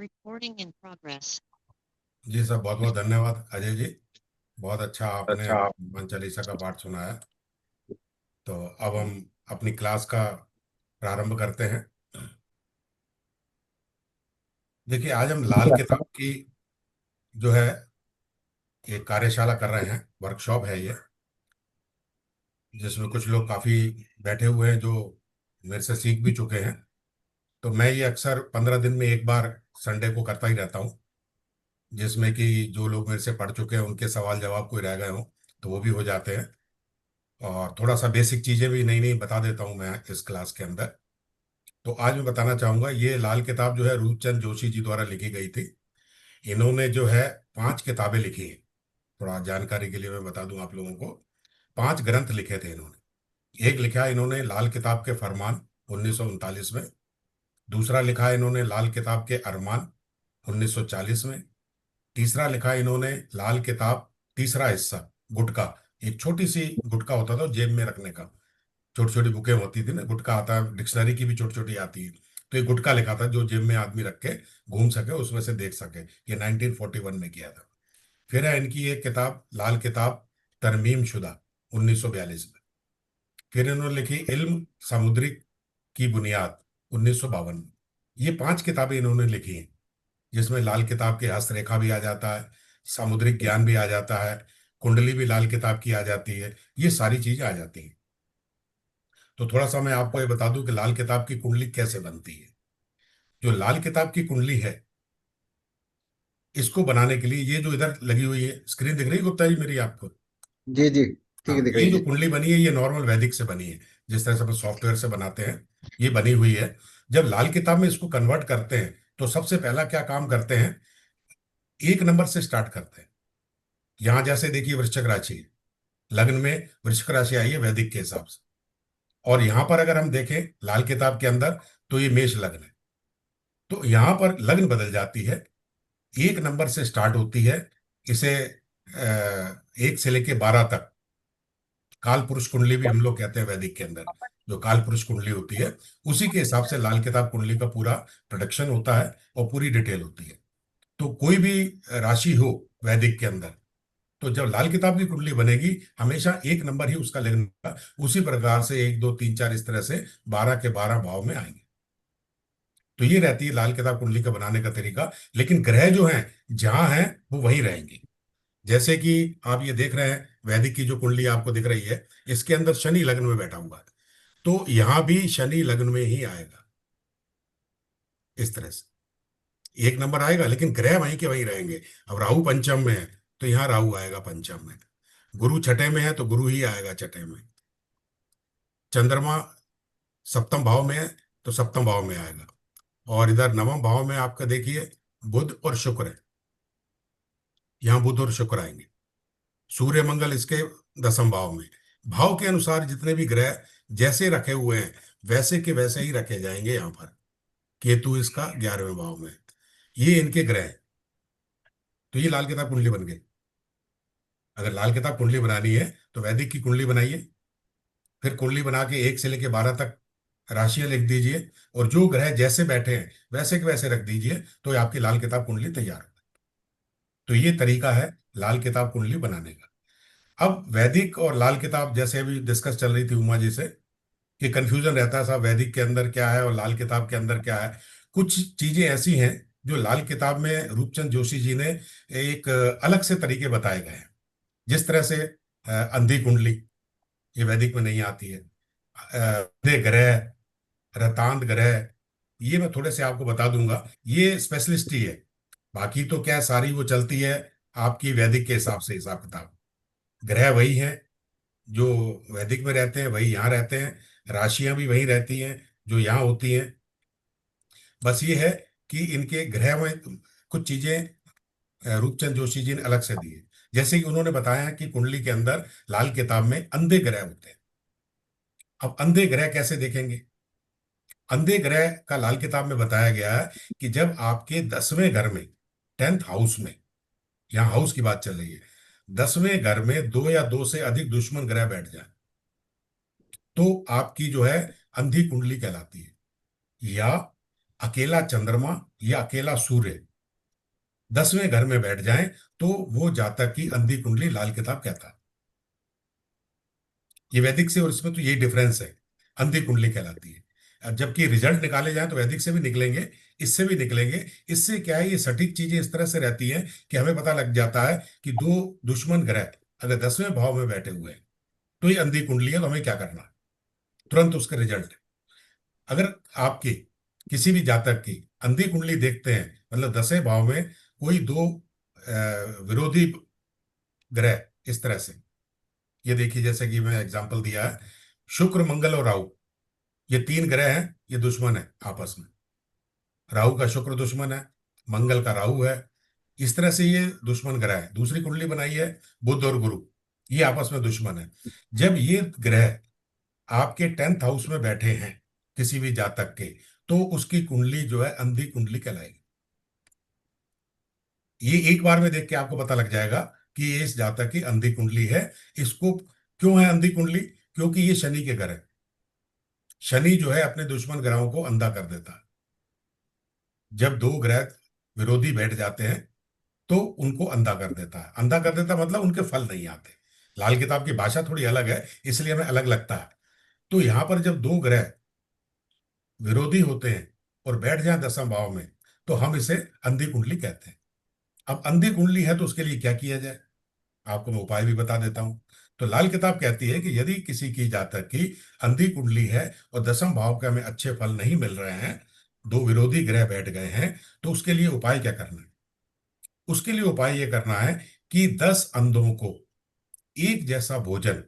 Recording in progress. जी sir, बहुत बहुत धन्यवाद अजय जी। बहुत अच्छा आपने अच्छा। हनुमान चालीसा का पाठ सुनाया। तो अब हम अपनी क्लास का प्रारंभ करते हैं। देखिए, आज हम लाल किताब की जो है एक कार्यशाला कर रहे हैं, वर्कशॉप है ये, जिसमें कुछ लोग काफी बैठे हुए हैं जो मेरे से सीख भी चुके हैं। तो मैं ये अक्सर 15 दिन में एक बार संडे को करता ही रहता हूँ, जिसमें कि जो लोग मेरे से पढ़ चुके हैं उनके सवाल जवाब कोई रह गए हों तो वो भी हो जाते हैं, और थोड़ा सा बेसिक चीजें भी नई नई बता देता हूँ मैं इस क्लास के अंदर। तो आज मैं बताना चाहूंगा, ये लाल किताब जो है रूपचंद जोशी जी द्वारा लिखी गई थी। इन्होंने जो है 5 किताबें लिखी हैं। थोड़ा जानकारी के लिए मैं बता दूं आप लोगों को, 5 ग्रंथ लिखे थे इन्होंने। एक लिखा इन्होंने लाल किताब के फरमान 1939 में। दूसरा लिखा इन्होंने लाल किताब के अरमान 1940 में। तीसरा लिखा इन्होंने लाल किताब, तीसरा हिस्सा गुटका, एक छोटी सी गुटका होता था जेब में रखने का, छोटी छोटी बुकें होती थी ना, गुटका आता है, डिक्शनरी की भी छोटी छोटी आती है। तो एक गुटका लिखा था जो जेब में आदमी रख के घूम सके, उसमें से देख सके। ये 1941 में किया था। फिर है इनकी एक किताब लाल किताब तरमीम शुदा 1942 में। फिर इन्होंने लिखी इल्म सामुद्रिक की बुनियाद 1952 में। ये 5 किताबें इन्होंने लिखी हैं, जिसमें लाल किताब के हस्तरेखा भी आ जाता है, सामुद्रिक ज्ञान भी आ जाता है, कुंडली भी लाल किताब की आ जाती है, ये सारी चीजें आ जाती हैं। तो थोड़ा सा मैं आपको ये बता दूं कि लाल किताब की कुंडली कैसे बनती है। जो लाल किताब की कुंडली है, इसको बनाने के लिए ये जो इधर लगी हुई है स्क्रीन दिख रही है गुप्ता जी मेरी आपको? जी जी, ठीक है, हाँ, दिख ये रही जो है। कुंडली बनी है ये नॉर्मल वैदिक से बनी है, जिस तरह से अपन सॉफ्टवेयर से बनाते हैं, ये बनी हुई है। जब लाल किताब में इसको कन्वर्ट करते हैं तो सबसे पहला क्या काम करते हैं, 1 नंबर से स्टार्ट करते हैं। यहाँ जैसे देखिए वृश्चिक राशि है, लग्न में वृश्चिक राशि आई है वैदिक के हिसाब से। और यहाँ पर अगर हम देखें लाल किताब के अंदर, तो ये मेष लग्न है। तो यहाँ पर लग्न बदल जाती है, 1 नंबर से स्टार्ट होती है। इसे 1 से लेके 12 तक काल पुरुष कुंडली भी हम लोग कहते हैं वैदिक के अंदर। जो काल पुरुष कुंडली होती है, उसी के हिसाब से लाल किताब कुंडली का पूरा प्रोडक्शन होता है और पूरी डिटेल होती है। तो कोई भी राशि हो वैदिक के अंदर, तो जब लाल किताब की कुंडली बनेगी हमेशा 1 नंबर ही उसका लगन होगा। उसी प्रकार से 1 2 3 4 इस तरह से 12 के 12 भाव में आएंगे। तो ये रहती है लाल किताब कुंडली का बनाने का तरीका। लेकिन ग्रह जो हैं जहां हैं वो वहीं रहेंगे। जैसे कि आप ये देख रहे हैं वैदिक की जो कुंडली आपको दिख रही है, इसके अंदर शनि लग्न में बैठा हुआ है। तो यहां भी शनि लग्न में ही आएगा। इस तरह से 1 नंबर आएगा, लेकिन ग्रह वहीं के वहीं रहेंगे। अब राहु पंचम में है तो यहाँ राहु आएगा पंचम में। गुरु छठे में है तो गुरु ही आएगा छठे में। चंद्रमा सप्तम भाव में है तो सप्तम भाव में आएगा। और इधर नवम भाव में आपका देखिए बुध और शुक्र है, यहाँ बुध और शुक्र आएंगे। सूर्य मंगल इसके 10म भाव में। भाव के अनुसार जितने भी ग्रह जैसे रखे हुए हैं वैसे के वैसे ही रखे जाएंगे। यहाँ पर केतु इसका 11वें भाव में, ये इनके ग्रह हैं। तो ये लाल किताब कुंडली बन गई। अगर लाल किताब कुंडली बनानी है तो वैदिक की कुंडली बनाइए, फिर कुंडली बना के 1 से लेके 12 तक राशियां लिख दीजिए, और जो ग्रह जैसे बैठे हैं वैसे के वैसे रख दीजिए, तो ये आपकी लाल किताब कुंडली तैयार हो। तो ये तरीका है लाल किताब कुंडली बनाने का। अब वैदिक और लाल किताब जैसे अभी डिस्कस चल रही थी उमा जी से, कि कंफ्यूजन रहता है साहब वैदिक के अंदर क्या है और लाल किताब के अंदर क्या है। कुछ चीजें ऐसी हैं जो लाल किताब में रूपचंद जोशी जी ने एक अलग से तरीके बताए गए हैं। जिस तरह से अंधी कुंडली, ये वैदिक में नहीं आती है। अंधे ग्रह, रतांत ग्रह, ये मैं थोड़े से आपको बता दूंगा, ये स्पेशलिस्ट ही है। बाकी तो क्या है, सारी वो चलती है आपकी वैदिक के हिसाब से, हिसाब किताब। ग्रह वही है जो वैदिक में रहते हैं, वही यहाँ रहते हैं। राशियां भी वही रहती हैं जो यहाँ होती हैं। बस ये है कि इनके ग्रह में कुछ चीजें रूपचंद जोशी जी ने अलग से दी है। जैसे कि उन्होंने बताया कि कुंडली के अंदर लाल किताब में अंधे ग्रह होते हैं। अब अंधे ग्रह कैसे देखेंगे? अंधे ग्रह का लाल किताब में बताया गया है कि जब आपके 10वें घर में, 10th हाउस में, यहाँ हाउस की बात चल रही है, 10वें घर में 2 या 2 से अधिक दुश्मन ग्रह बैठ जाए तो आपकी जो है अंधी कुंडली कहलाती है। या अकेला चंद्रमा या अकेला सूर्य 10वें घर में बैठ जाए तो वो जातक की अंधी कुंडली लाल किताब कहता है। ये वैदिक से और इसमें तो यही डिफरेंस है, अंधी कुंडली कहलाती है। अब जबकि रिजल्ट निकाले जाए तो वैदिक से भी निकलेंगे, इससे भी निकलेंगे। इससे क्या है, ये सटीक चीजें इस तरह से रहती हैं कि हमें पता लग जाता है कि दो दुश्मन ग्रह अगर 10वें भाव में बैठे हुए हैं तो ये अंधी कुंडली है, तो हमें क्या करना है, तुरंत उसके रिजल्ट। अगर आपकी किसी भी जातक की अंधी कुंडली देखते हैं, मतलब 10वें भाव में कोई दो विरोधी ग्रह इस तरह से, ये देखिए जैसे कि मैं एग्जांपल दिया है, शुक्र मंगल और राहु, ये तीन ग्रह हैं, ये दुश्मन है आपस में। राहु का शुक्र दुश्मन है, मंगल का राहु है, इस तरह से ये दुश्मन ग्रह है। दूसरी कुंडली बनाई है बुध और गुरु, ये आपस में दुश्मन है। जब ये ग्रह आपके 10th हाउस में बैठे हैं किसी भी जातक के, तो उसकी कुंडली जो है अंधी कुंडली कहलाएगी। ये एक बार में देख के आपको पता लग जाएगा कि ये इस जातक की अंधी कुंडली है। इसको क्यों है अंधी कुंडली? क्योंकि ये शनि के घर है। शनि जो है अपने दुश्मन ग्रहों को अंधा कर देता है। जब दो ग्रह विरोधी बैठ जाते हैं तो उनको अंधा कर देता है। अंधा कर देता मतलब उनके फल नहीं आते। लाल किताब की भाषा थोड़ी अलग है, इसलिए हमें अलग लगता है। तो यहां पर जब दो ग्रह विरोधी होते हैं और बैठ जाए 10वें भाव में, तो हम इसे अंधी कुंडली कहते हैं। अब अंधी कुंडली है तो उसके लिए क्या किया जाए, आपको मैं उपाय भी बता देता हूं। तो लाल किताब कहती है कि यदि किसी की जातक की अंधी कुंडली है और 10वें भाव के हमें अच्छे फल नहीं मिल रहे हैं, दो विरोधी ग्रह बैठ गए हैं, तो उसके लिए उपाय क्या करना है? उसके लिए उपाय यह करना है कि 10 अंधों को एक जैसा भोजन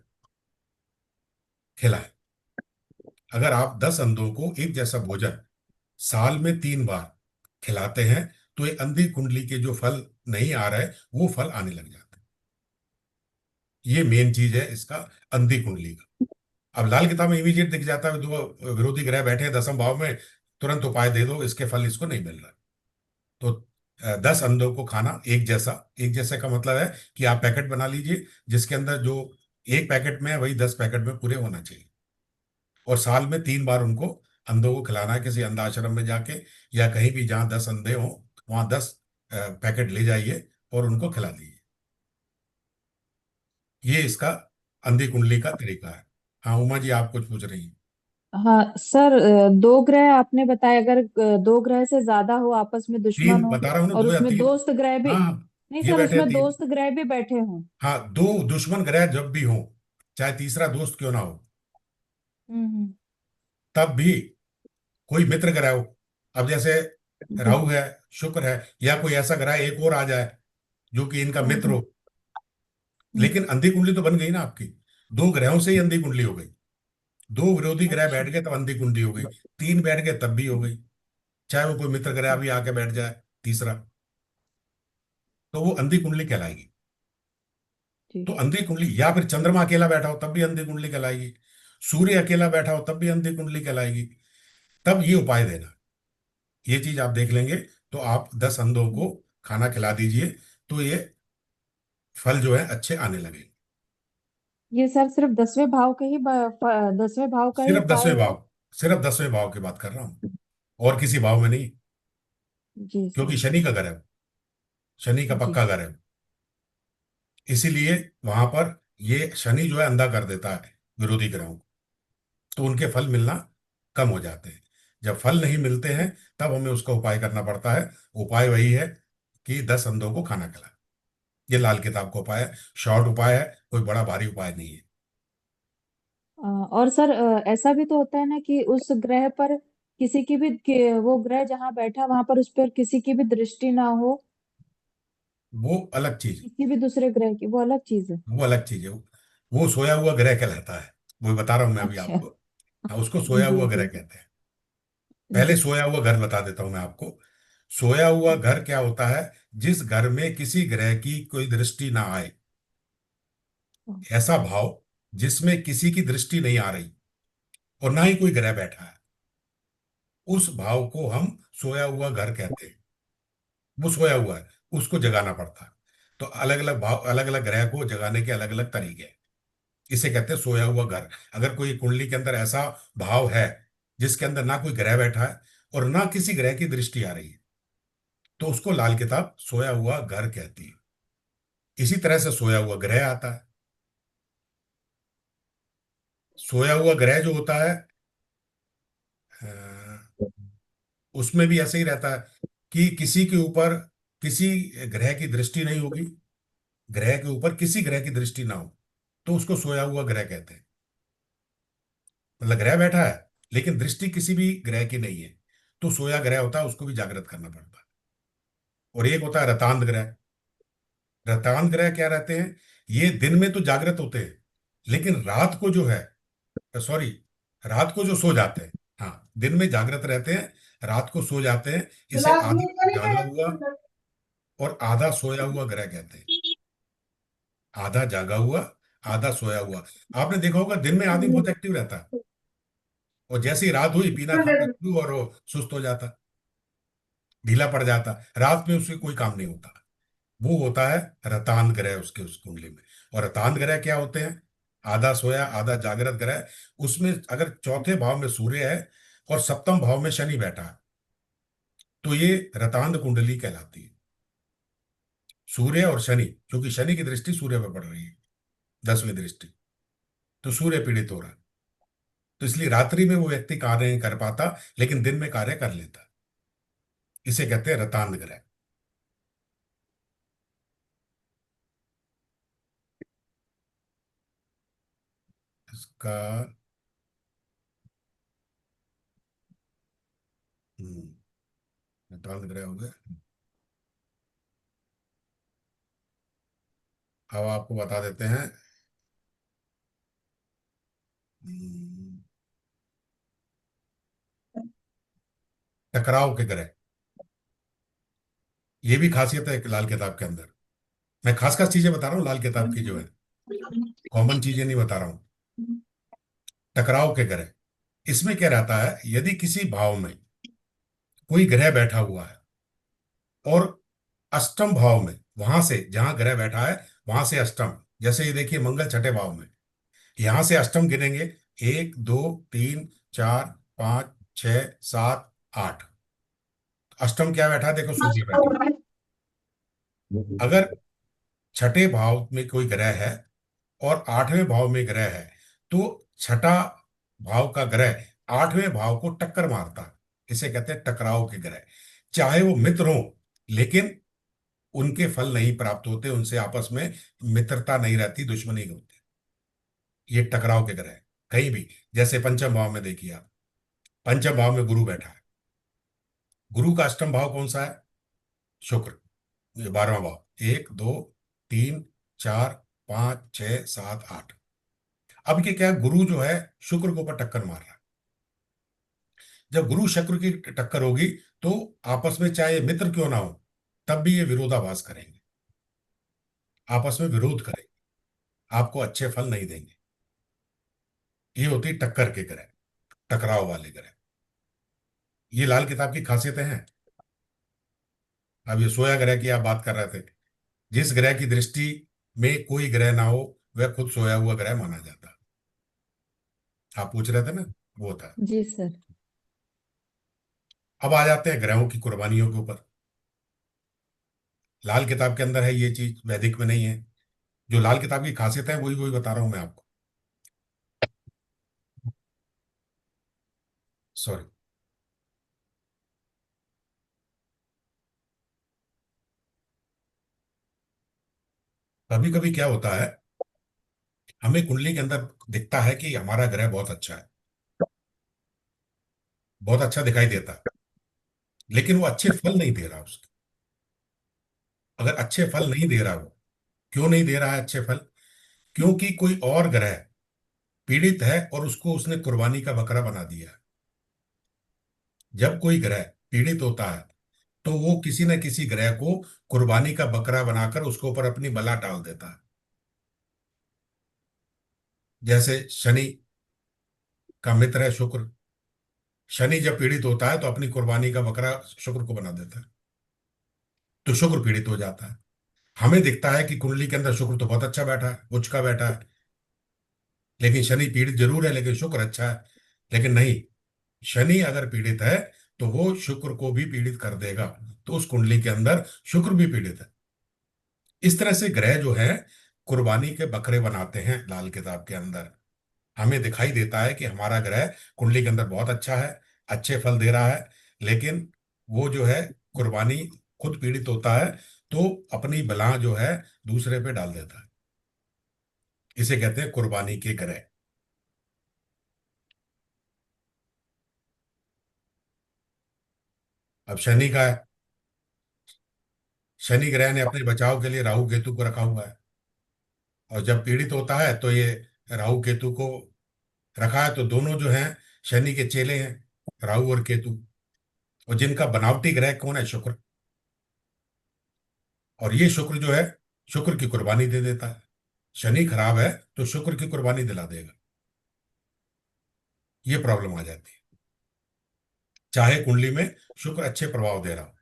खिलाएं। अगर आप 10 अंधों को एक जैसा भोजन साल में 3 बार खिलाते हैं, तो ये अंधी कुंडली के जो फल नहीं आ रहे वो फल आने लग जाते हैं। ये मेन चीज है इसका, अंधी कुंडली का। अब लाल किताब में इमीडिएट दिख जाता है, दो विरोधी ग्रह बैठे हैं 10वें भाव में, तुरंत उपाय दे दो, इसके फल इसको नहीं मिल रहा। तो 10 अंडों को खाना एक जैसा, एक जैसे का मतलब है कि आप पैकेट बना लीजिए जिसके अंदर जो एक पैकेट में है वही 10 पैकेट में पूरे होना चाहिए। और साल में 3 बार उनको अंधों को खिलाना है, किसी अंधा आश्रम में जाके या कहीं भी जहाँ 10 अंधे हों वहाँ 10 पैकेट ले जाइए और उनको खिला दीजिए। ये इसका अंधी कुंडली का तरीका है। हाँ उमा जी, आप कुछ पूछ रही हैं? हाँ सर, दो ग्रह आपने बताया, अगर दो ग्रह से ज्यादा हो, आपस में दुश्मन तीन हो, बता रहा हूँ ना, और दो या उसमें तीन। दोस्त ग्रह भी, हाँ, नहीं ये सर, बैठे हैं उसमें तीन। दोस्त ग्रह भी बैठे हों। हाँ, दो दुश्मन ग्रह जब भी हो, चाहे तीसरा दोस्त क्यों ना हो, हम्म। तब भी कोई मित्र ग्रह हो। अब जैसे जी। राहु है, शुक्र है, या कोई ऐसा ग्रह एक और आ जाए जो कि इनका मित्र हम्म। हो। लेकिन अंधी कुंडली तो बन गई ना आपकी, दो ग्रहों से ही अंधी कुंडली हो गई। दो विरोधी ग्रह अच्छा। बैठ गए तब अंधी कुंडली हो गई, तीन बैठ गए तब भी हो गई। चाहे वो कोई मित्र ग्रह भी आके बैठ जाए तीसरा, तो वो अंधी कुंडली कहलाएगी। जी। तो अंधी कुंडली, या फिर चंद्रमा अकेला बैठा हो तब भी अंधी कुंडली कहलाएगी, सूर्य अकेला बैठा हो तब भी अंधी कुंडली कहलाएगी। तब ये उपाय देना, ये चीज आप देख लेंगे तो आप 10 अंधों को खाना खिला दीजिए, तो ये फल जो है अच्छे आने लगेंगे। ये सर सिर्फ 10वें भाव के ही 10वें भाव का ही सिर्फ उपाय दसवें है? भाव, सिर्फ 10वें भाव की बात कर रहा हूँ, और किसी भाव में नहीं। जी सर। क्योंकि शनि का घर है वो, शनि का जी। पक्का घर है वो। इसीलिए वहां पर ये शनि जो है अंधा कर देता है विरोधी ग्रहों को, तो उनके फल मिलना कम हो जाते हैं। जब फल नहीं मिलते हैं तब हमें उसका उपाय करना पड़ता है। उपाय वही है कि 10 अंधों को खाना खिलाए। ये लाल किताब का उपाय है, शॉर्ट उपाय है, कोई बड़ा भारी उपाय नहीं है। और सर, ऐसा भी तो होता है ना कि उस ग्रह पर किसी की भी वो ग्रह जहाँ बैठा वहां पर उस पर किसी की भी दृष्टि ना हो, वो अलग चीज है। किसी भी दूसरे ग्रह की, वो अलग चीज है? वो अलग चीज है, वो सोया हुआ ग्रह कहलाता है। वो बता रहा हूं मैं अभी अच्छा। आपको। हाँ, उसको सोया जी हुआ जी। ग्रह कहते हैं। पहले जी। सोया हुआ घर बता देता हूं मैं आपको। सोया हुआ घर क्या होता है? जिस घर में किसी ग्रह की कोई दृष्टि ना आए, ऐसा भाव जिसमें किसी की दृष्टि नहीं आ रही और ना ही कोई ग्रह बैठा है, उस भाव को हम सोया हुआ घर कहते हैं। वो सोया हुआ है, उसको जगाना पड़ता है। तो अलग अलग भाव, अलग अलग ग्रह को जगाने के अलग अलग तरीके हैं। इसे कहते हैं सोया हुआ घर। अगर कोई कुंडली के अंदर ऐसा भाव है जिसके अंदर ना कोई ग्रह बैठा है और ना किसी ग्रह की दृष्टि आ रही है, तो उसको लाल किताब सोया हुआ घर कहती है। इसी तरह से सोया हुआ ग्रह आता है। सोया हुआ ग्रह जो होता है, अ, उसमें भी ऐसे ही रहता है कि किसी के ऊपर किसी ग्रह की दृष्टि नहीं होगी, ग्रह के ऊपर किसी ग्रह की दृष्टि ना हो, तो उसको सोया हुआ ग्रह कहते हैं। मतलब ग्रह बैठा है लेकिन दृष्टि किसी भी ग्रह की नहीं है, तो सोया ग्रह होता है, उसको भी जागृत करना पड़ता है। और एक होता है रतांत ग्रह। रतांत ग्रह क्या रहते हैं, ये दिन में तो जागृत होते हैं, लेकिन रात को जो है, सॉरी, रात को जो सो जाते हैं, हाँ दिन में जागृत रहते हैं, रात को सो जाते हैं। इसे आधा जागा हुआ और आधा सोया हुआ ग्रह कहते हैं। आधा जागा हुआ, आधा सोया हुआ। आपने देखा होगा दिन में आदमी बहुत एक्टिव रहता है, और जैसे ही रात हुई पीना खाना शुरू और वो सुस्त हो जाता, ढीला पड़ जाता, रात में उससे कोई काम नहीं होता। वो होता है रतांत ग्रह उसके उस कुंडली में। और रतांत ग्रह क्या होते हैं, आधा सोया आधा जागृत ग्रह। उसमें अगर चौथे भाव में सूर्य है और सप्तम भाव में शनि बैठा है, तो ये रतांत कुंडली कहलाती है। सूर्य और शनि, क्योंकि शनि की दृष्टि सूर्य पर पड़ रही है, 10वीं दृष्टि, तो सूर्य पीड़ित हो रहा है। तो इसलिए रात्रि में वो व्यक्ति कार्य नहीं कर पाता, लेकिन दिन में कार्य कर लेता। इसे कहते हैं रतांत ग्रह। इसका रतांत ग्रह हो गया। अब आपको बता देते हैं, हम्म, टकराव के ग्रह। ये भी खासियत है एक लाल किताब के अंदर। मैं खास खास चीजें बता रहा हूँ लाल किताब की जो है, कॉमन चीजें नहीं बता रहा हूँ। टकराव के ग्रह, इसमें क्या रहता है, यदि किसी भाव में कोई ग्रह बैठा हुआ है और अष्टम भाव में, वहां से जहां ग्रह बैठा है वहां से अष्टम, जैसे ये देखिए मंगल छठे भाव में, यहां से अष्टम गिनेंगे, 1 2 3 4 5 6 7 8। अष्टम क्या बैठा है, देखो सूर्य बैठा है। अगर छठे भाव में कोई ग्रह है और 8वें भाव में ग्रह है, तो छठा भाव का ग्रह 8वें भाव को टक्कर मारता है। इसे कहते हैं टकराव के ग्रह। चाहे वो मित्र हो, लेकिन उनके फल नहीं प्राप्त होते, उनसे आपस में मित्रता नहीं रहती, दुश्मनी होती। ये टकराव के ग्रह है कहीं भी। जैसे पंचम भाव में देखिए आप, पंचम भाव में गुरु बैठा है। गुरु का अष्टम भाव कौन सा है, शुक्र। ये 12वां भाव, 1 2 3 4 5 6 7 8। अब ये क्या है, गुरु जो है शुक्र के ऊपर टक्कर मार रहा है। जब गुरु शुक्र की टक्कर होगी, तो आपस में चाहे मित्र क्यों ना हो, तब भी ये विरोधाभास करेंगे, आपस में विरोध करेंगे, आपको अच्छे फल नहीं देंगे। ये होती है टक्कर के ग्रह, टकराव वाले ग्रह। ये लाल किताब की खासियतें हैं। अब ये सोया ग्रह की आप बात कर रहे थे, जिस ग्रह की दृष्टि में कोई ग्रह ना हो, वह खुद सोया हुआ ग्रह माना जाता है। आप पूछ रहे थे ना, वो था। जी सर। अब आ जाते हैं ग्रहों की कुर्बानियों के ऊपर। लाल किताब के अंदर है ये चीज, वैदिक में नहीं है। जो लाल किताब की खासियत है वही वही बता रहा हूं मैं आपको। सॉरी। कभी कभी क्या होता है, हमें कुंडली के अंदर दिखता है कि हमारा ग्रह बहुत अच्छा है, बहुत अच्छा दिखाई देता है, लेकिन वो अच्छे फल नहीं दे रहा उसके। अगर अच्छे फल नहीं दे रहा वो, क्यों नहीं दे रहा है अच्छे फल, क्योंकि कोई और ग्रह पीड़ित है और उसको उसने कुर्बानी का बकरा बना दिया है। जब कोई ग्रह पीड़ित होता है, तो वो किसी न किसी ग्रह को कुर्बानी का बकरा बनाकर उसके ऊपर अपनी बला टाल देता है। जैसे शनि का मित्र है शुक्र, शनि जब पीड़ित होता है तो अपनी कुर्बानी का बकरा शुक्र को बना देता है, तो शुक्र पीड़ित हो जाता है। हमें दिखता है कि कुंडली के अंदर शुक्र तो बहुत अच्छा बैठा है, उच्च का बैठा है, लेकिन शनि पीड़ित जरूर है, लेकिन शुक्र अच्छा है। लेकिन नहीं, शनि अगर पीड़ित है तो वो शुक्र को भी पीड़ित कर देगा। तो उस कुंडली के अंदर शुक्र भी पीड़ित है। इस तरह से ग्रह जो है कुर्बानी के बकरे बनाते हैं लाल किताब के अंदर। हमें दिखाई देता है कि हमारा ग्रह कुंडली के अंदर बहुत अच्छा है, अच्छे फल दे रहा है, लेकिन वो जो है कुर्बानी खुद पीड़ित होता है, तो अपनी बला जो है दूसरे पे डाल देता है। इसे कहते हैं कुर्बानी के ग्रह। अब शनि का है, शनि ग्रह ने अपने बचाव के लिए राहु केतु को रखा हुआ है, और जब पीड़ित होता है तो ये राहु केतु को रखा है। तो दोनों जो हैं शनि के चेले हैं, राहु और केतु। और जिनका बनावटी ग्रह कौन है? शुक्र। और ये शुक्र जो है शुक्र की कुर्बानी दे देता है। शनि खराब है तो शुक्र की कुर्बानी दिला देगा। ये प्रॉब्लम आ जाती है, चाहे कुंडली में शुक्र अच्छे प्रभाव दे रहा हो।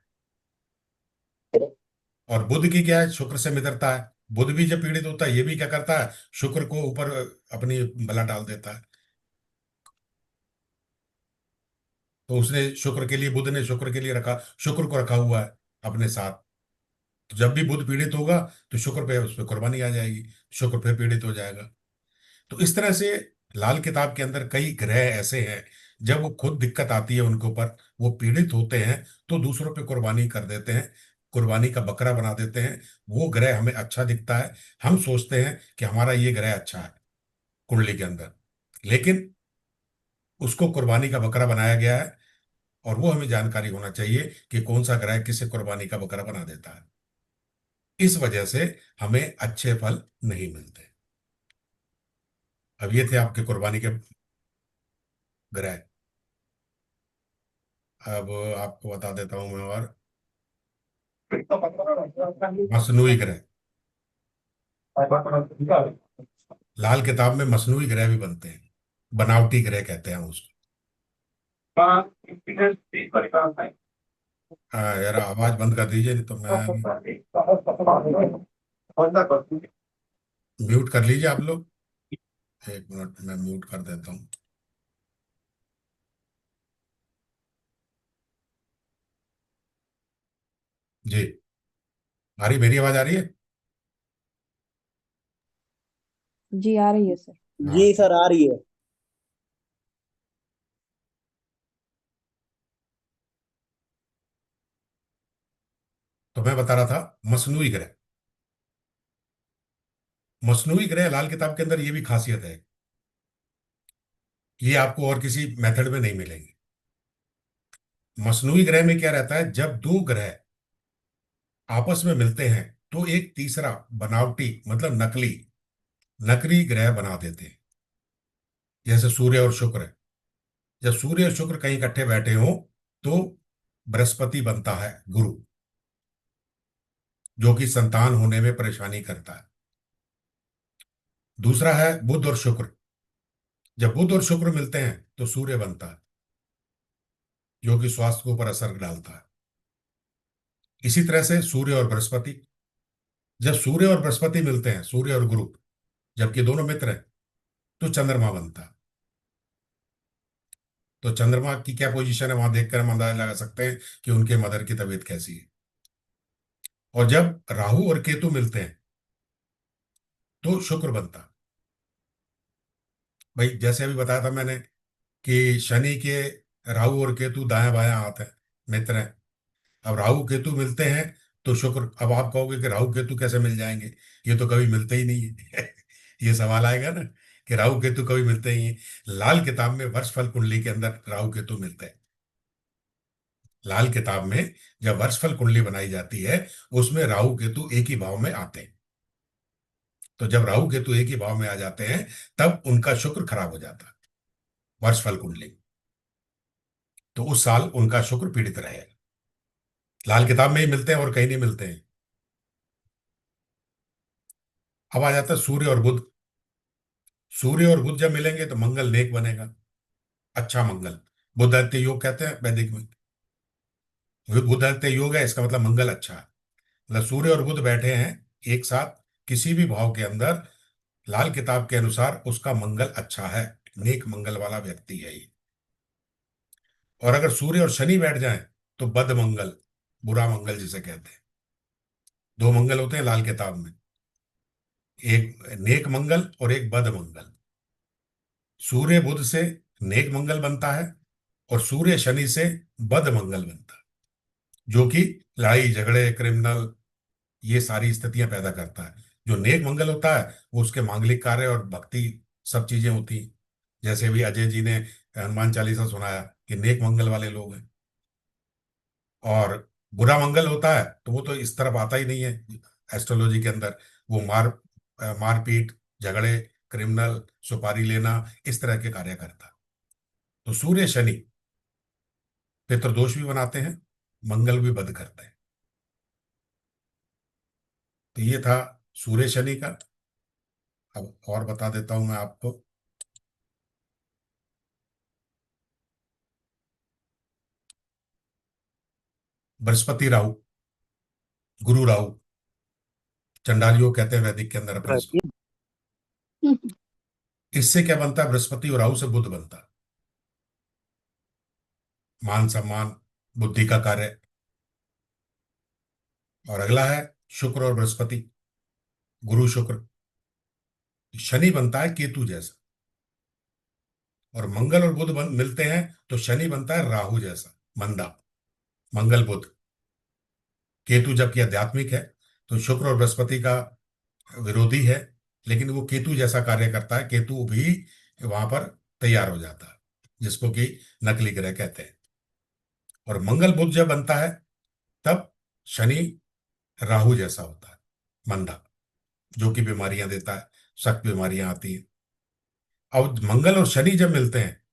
और बुध की क्या है? शुक्र से मित्रता है। बुध भी जब पीड़ित होता है, ये भी क्या करता है? शुक्र को ऊपर अपनी बला डाल देता है। तो उसने शुक्र के लिए, बुध ने शुक्र के लिए रखा, शुक्र को रखा हुआ है अपने साथ। तो जब भी बुध पीड़ित होगा तो शुक्र पे उस पर कुर्बानी आ जाएगी, शुक्र फिर पीड़ित हो जाएगा। तो इस तरह से लाल किताब के अंदर कई ग्रह ऐसे हैं, जब वो खुद दिक्कत आती है उनके ऊपर, वो पीड़ित होते हैं तो दूसरों पे कुर्बानी कर देते हैं, कुर्बानी का बकरा बना देते हैं। वो ग्रह हमें अच्छा दिखता है, हम सोचते हैं कि हमारा ये ग्रह अच्छा है कुंडली के अंदर, लेकिन उसको कुर्बानी का बकरा बनाया गया है। और वो हमें जानकारी होना चाहिए कि कौन सा ग्रह किसे कुर्बानी का बकरा बना देता है। इस वजह से हमें अच्छे फल नहीं मिलते। अब ये थे आपके कुर्बानी के ग्रह। अब आपको बता देता हूं मैं, और मसनूई ग्रह। लाल किताब में मसनूई ग्रह भी बनते हैं, बनावटी ग्रह कहते हैं हम उसको। हाँ यार, आवाज बंद कर दीजिए, नहीं तो मैं म्यूट कर लीजिए आप लोग। एक मिनट, मैं म्यूट कर देता हूँ। जी, आ रही, मेरी आवाज आ रही है? जी आ रही है सर। हाँ, जी सर, आ रही है। तो मैं बता रहा था मसनूई ग्रह। मसनूई ग्रह लाल किताब के अंदर ये भी खासियत है, ये आपको और किसी मेथड में नहीं मिलेंगे। मसनूई ग्रह में क्या रहता है? जब दो ग्रह आपस में मिलते हैं तो एक तीसरा बनावटी, मतलब नकली, नकली ग्रह बना देते हैं। जैसे सूर्य और शुक्र है, जब सूर्य और शुक्र कहीं इकट्ठे बैठे हों तो बृहस्पति बनता है गुरु, जो कि संतान होने में परेशानी करता है। दूसरा है बुध और शुक्र, जब बुध और शुक्र मिलते हैं तो सूर्य बनता है, जो कि स्वास्थ्य के ऊपर असर डालता है। इसी तरह से सूर्य और बृहस्पति, जब सूर्य और बृहस्पति मिलते हैं, सूर्य और गुरु, जबकि दोनों मित्र हैं, तो चंद्रमा बनता है। तो चंद्रमा की क्या पोजीशन है, वहां देखकर हम अंदाजा लगा सकते हैं कि उनके मदर की तबीयत कैसी है। और जब राहु और केतु मिलते हैं तो शुक्र बनता है। भाई जैसे अभी बताया था मैंने कि शनि के, राहु और केतु दायां बायां हाथ है, मित्र हैं। अब राहु केतु मिलते हैं तो शुक्र। अब आप कहोगे कि राहु केतु कैसे मिल जाएंगे, ये तो कभी मिलते ही नहीं है। ये सवाल आएगा ना कि राहु केतु कभी मिलते ही नहीं। लाल किताब में वर्षफल कुंडली के अंदर राहु केतु मिलते हैं। लाल किताब में जब वर्षफल कुंडली बनाई जाती है, उसमें राहु केतु एक ही भाव में आते हैं। तो जब राहु केतु एक ही भाव में आ जाते हैं, तब उनका शुक्र खराब हो जाता है वर्षफल कुंडली। तो उस साल उनका शुक्र पीड़ित रहेगा। लाल किताब में ही मिलते हैं और कहीं नहीं मिलते हैं। अब आ जाता है सूर्य और बुध। सूर्य और बुध जब मिलेंगे तो मंगल नेक बनेगा, अच्छा मंगल। बुधादित्य योग कहते हैं वैदिक में। बुधादित्य योग है, इसका मतलब मंगल अच्छा है। मतलब सूर्य और बुध बैठे हैं एक साथ किसी भी भाव के अंदर, लाल किताब के अनुसार उसका मंगल अच्छा है, नेक मंगल वाला व्यक्ति है ये। और अगर सूर्य और शनि बैठ जाएं तो बद मंगल, बुरा मंगल जिसे कहते हैं। दो मंगल होते हैं लाल किताब में, एक नेक मंगल और एक बद मंगल। सूर्य बुध से नेक मंगल बनता है और सूर्य शनि से बद मंगल बनता है, जो कि लड़ाई झगड़े, क्रिमिनल, ये सारी स्थितियां पैदा करता है। जो नेक मंगल होता है वो उसके मांगलिक कार्य और भक्ति सब चीजें होती हैं। जैसे अभी अजय जी ने हनुमान चालीसा सुनाया कि नेक मंगल वाले लोग हैं। और बुरा मंगल होता है तो वो तो इस तरफ आता ही नहीं है एस्ट्रोलॉजी के अंदर। वो मारपीट, झगड़े, क्रिमिनल, सुपारी लेना, इस तरह के कार्य करता है। तो सूर्य शनि पितृदोष भी बनाते हैं, मंगल भी बद करते हैं। तो ये था सूर्य शनि का। अब और बता देता हूं मैं आपको। बृहस्पति राहु, गुरु राहु, चंडाल योग कहते हैं वैदिक के अंदर अपन इसको। इससे क्या बनता है? बृहस्पति और राहु से बुध बनता है। मान सम्मान, बुद्धि का कार्य। और अगला है शुक्र और बृहस्पति, गुरु शुक्र। शनि बनता है केतु जैसा, और मंगल और बुध मिलते हैं तो शनि बनता है राहु जैसा, मंदा। मंगल बुध, केतु जबकि आध्यात्मिक है तो शुक्र और बृहस्पति का विरोधी है, लेकिन वो केतु जैसा कार्य करता है। केतु भी वहां पर तैयार हो जाता है, जिसको कि नकली ग्रह कहते हैं। और मंगल बुध जब बनता है तब शनि राहु जैसा होता है, मंदा, जो कि बीमारियां देता है, सख्त बीमारियां आती हैं। अब मंगल और शनि जब मिलते हैं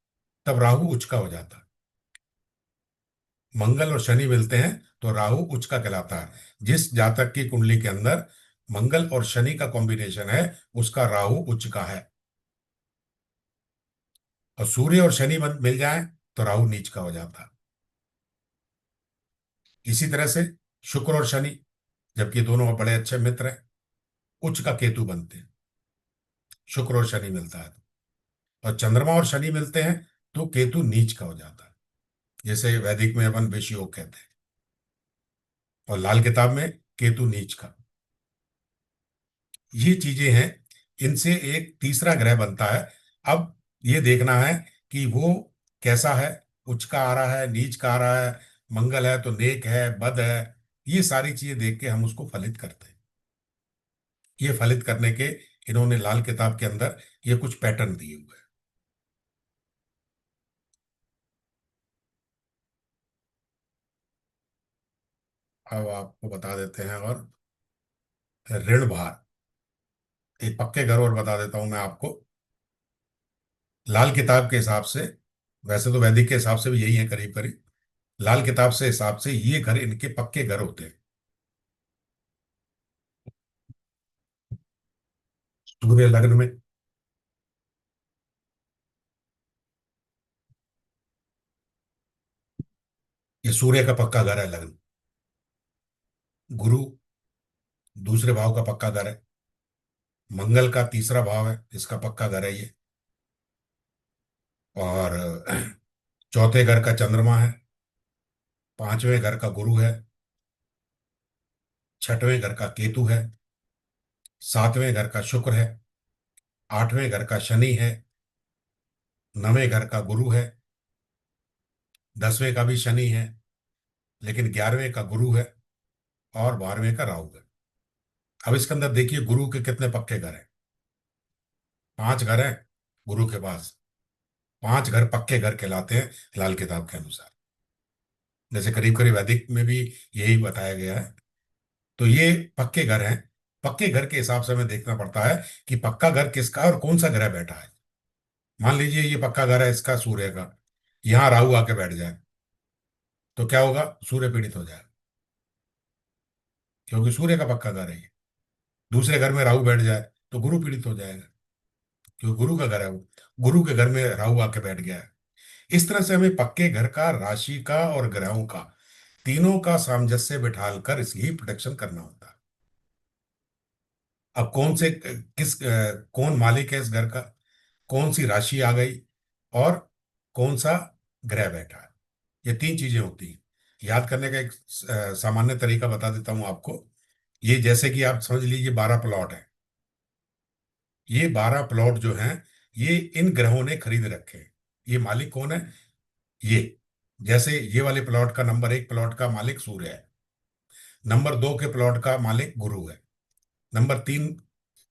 तब राहु उच्च का हो जाता है। मंगल और शनि मिलते हैं तो राहु उच्च का कहलाता है। जिस जातक की कुंडली के अंदर मंगल और शनि का कॉम्बिनेशन है उसका राहु उच्च का है। और सूर्य और शनि मिल जाए तो राहु नीच का हो जाता है। इसी तरह से शुक्र और शनि, जबकि दोनों बड़े अच्छे मित्र हैं, उच्च का केतु बनते हैं। शुक्र और शनि मिलता है और चंद्रमा और शनि मिलते हैं तो केतु नीच का हो जाता है, जैसे वैदिक में अपन विष योग कहते हैं, और लाल किताब में केतु नीच का। ये चीजें हैं। इनसे एक तीसरा ग्रह बनता है। अब ये देखना है कि वो कैसा है, उच्च का आ रहा है, नीच का आ रहा है, मंगल है तो नेक है, बद है। ये सारी चीजें देख के हम उसको फलित करते हैं। ये फलित करने के इन्होंने लाल किताब के अंदर ये कुछ पैटर्न दिए हुए हैं। अब आपको बता देते हैं। और ऋण भार, एक पक्के घर और बता देता हूं मैं आपको। लाल किताब के हिसाब से, वैसे तो वैदिक के हिसाब से भी यही है करीब करीब, लाल किताब से हिसाब से ये घर इनके पक्के घर होते हैं। सूर्य लग्न में, ये सूर्य का पक्का घर है लग्न। गुरु दूसरे भाव का पक्का घर है। मंगल का तीसरा भाव है, इसका पक्का घर है ये। और चौथे घर का चंद्रमा है। पांचवें घर का गुरु है। छठवें घर का केतु है। सातवें घर का शुक्र है। आठवें घर का शनि है। नवें घर का गुरु है। 10वें का भी शनि है, लेकिन 11वें का गुरु है। और 12वें का राहु है। अब इसके अंदर देखिए गुरु के कितने पक्के घर हैं। 5 घर हैं गुरु के पास। 5 घर पक्के घर कहलाते हैं लाल किताब के अनुसार। जैसे करीब करीब वैदिक में भी यही बताया गया है। तो ये पक्के घर हैं। पक्के घर के हिसाब से हमें देखना पड़ता है कि पक्का घर किसका और कौन सा ग्रह बैठा है। मान लीजिए ये पक्का घर है इसका सूर्य का, यहाँ राहु आके बैठ जाए तो क्या होगा? सूर्य पीड़ित हो जाएगा, क्योंकि सूर्य का पक्का घर है ये। दूसरे घर में राहु बैठ जाए तो गुरु पीड़ित हो जाएगा, क्योंकि गुरु का घर है वो। गुरु के घर में राहु आके बैठ गया है। इस तरह से हमें पक्के घर का, राशि का और ग्रहों का, तीनों का सामंजस्य बिठाल कर इसकी प्रोटेक्शन करना होता है। अब कौन से कौन मालिक है इस घर का, कौन सी राशि आ गई, और कौन सा ग्रह बैठा है, ये तीन चीजें होती हैं। याद करने का एक सामान्य तरीका बता देता हूं आपको। ये जैसे कि आप समझ लीजिए 12 प्लॉट है। ये 12 प्लॉट जो हैं, ये इन ग्रहों ने खरीद रखे हैं। ये मालिक कौन है? ये, जैसे ये वाले प्लॉट का नंबर 1 प्लॉट का मालिक सूर्य है, नंबर 2 के प्लॉट का मालिक गुरु है, नंबर 3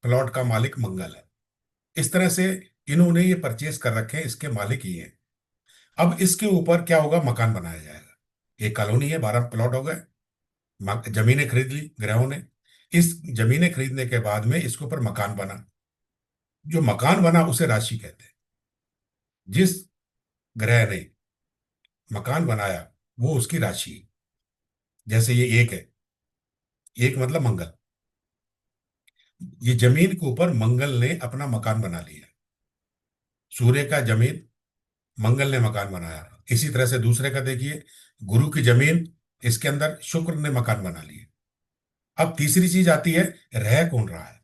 प्लॉट का मालिक मंगल है। इस तरह से इन्होंने ये परचेज कर रखे हैं, इसके मालिक ही हैं। अब इसके ऊपर क्या होगा? मकान बनाया जाएगा। एक कॉलोनी है, 12 प्लॉट हो गए, जमीनें खरीद ली ग्रहों ने। इस जमीनें खरीदने के बाद में इसके ऊपर मकान बना। जो मकान बना उसे राशि कहते हैं। जिस ग्रह ने मकान बनाया वो उसकी राशि है। जैसे ये एक है, एक मतलब मंगल। ये जमीन के ऊपर मंगल ने अपना मकान बना लिया। सूर्य का जमीन, मंगल ने मकान बनाया। इसी तरह से दूसरे का देखिए, गुरु की जमीन, इसके अंदर शुक्र ने मकान बना लिया। अब तीसरी चीज आती है, रह कौन रहा है?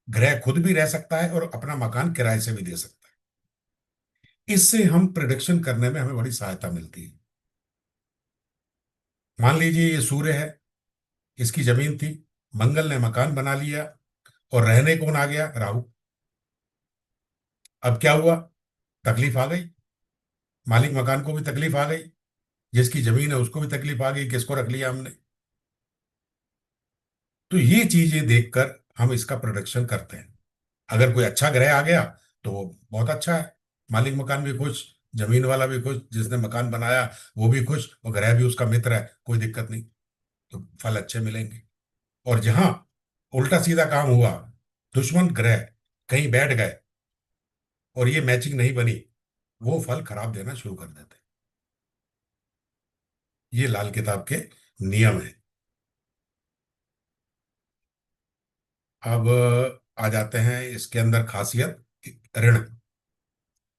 ग्रह खुद भी रह सकता है और अपना मकान किराए से भी दे सकता है। इससे हम प्रिडिक्शन करने में हमें बड़ी सहायता मिलती है। मान लीजिए ये सूर्य है, इसकी जमीन थी, मंगल ने मकान बना लिया, और रहने कौन आ गया? राहु। अब क्या हुआ? तकलीफ आ गई, मालिक मकान को भी तकलीफ आ गई, जिसकी जमीन है उसको भी तकलीफ आ गई, किसको रख लिया हमने। तो ये चीजें देखकर हम इसका प्रोडक्शन करते हैं। अगर कोई अच्छा ग्रह आ गया तो वो बहुत अच्छा है, मालिक मकान भी खुश, जमीन वाला भी खुश, जिसने मकान बनाया वो भी खुश, और ग्रह भी उसका मित्र है, कोई दिक्कत नहीं, तो फल अच्छे मिलेंगे। और जहां उल्टा सीधा काम हुआ, दुश्मन ग्रह कहीं बैठ गए और ये मैचिंग नहीं बनी, वो फल खराब देना शुरू कर देते हैं। ये लाल किताब के नियम है। अब आ जाते हैं इसके अंदर खासियत, ऋण।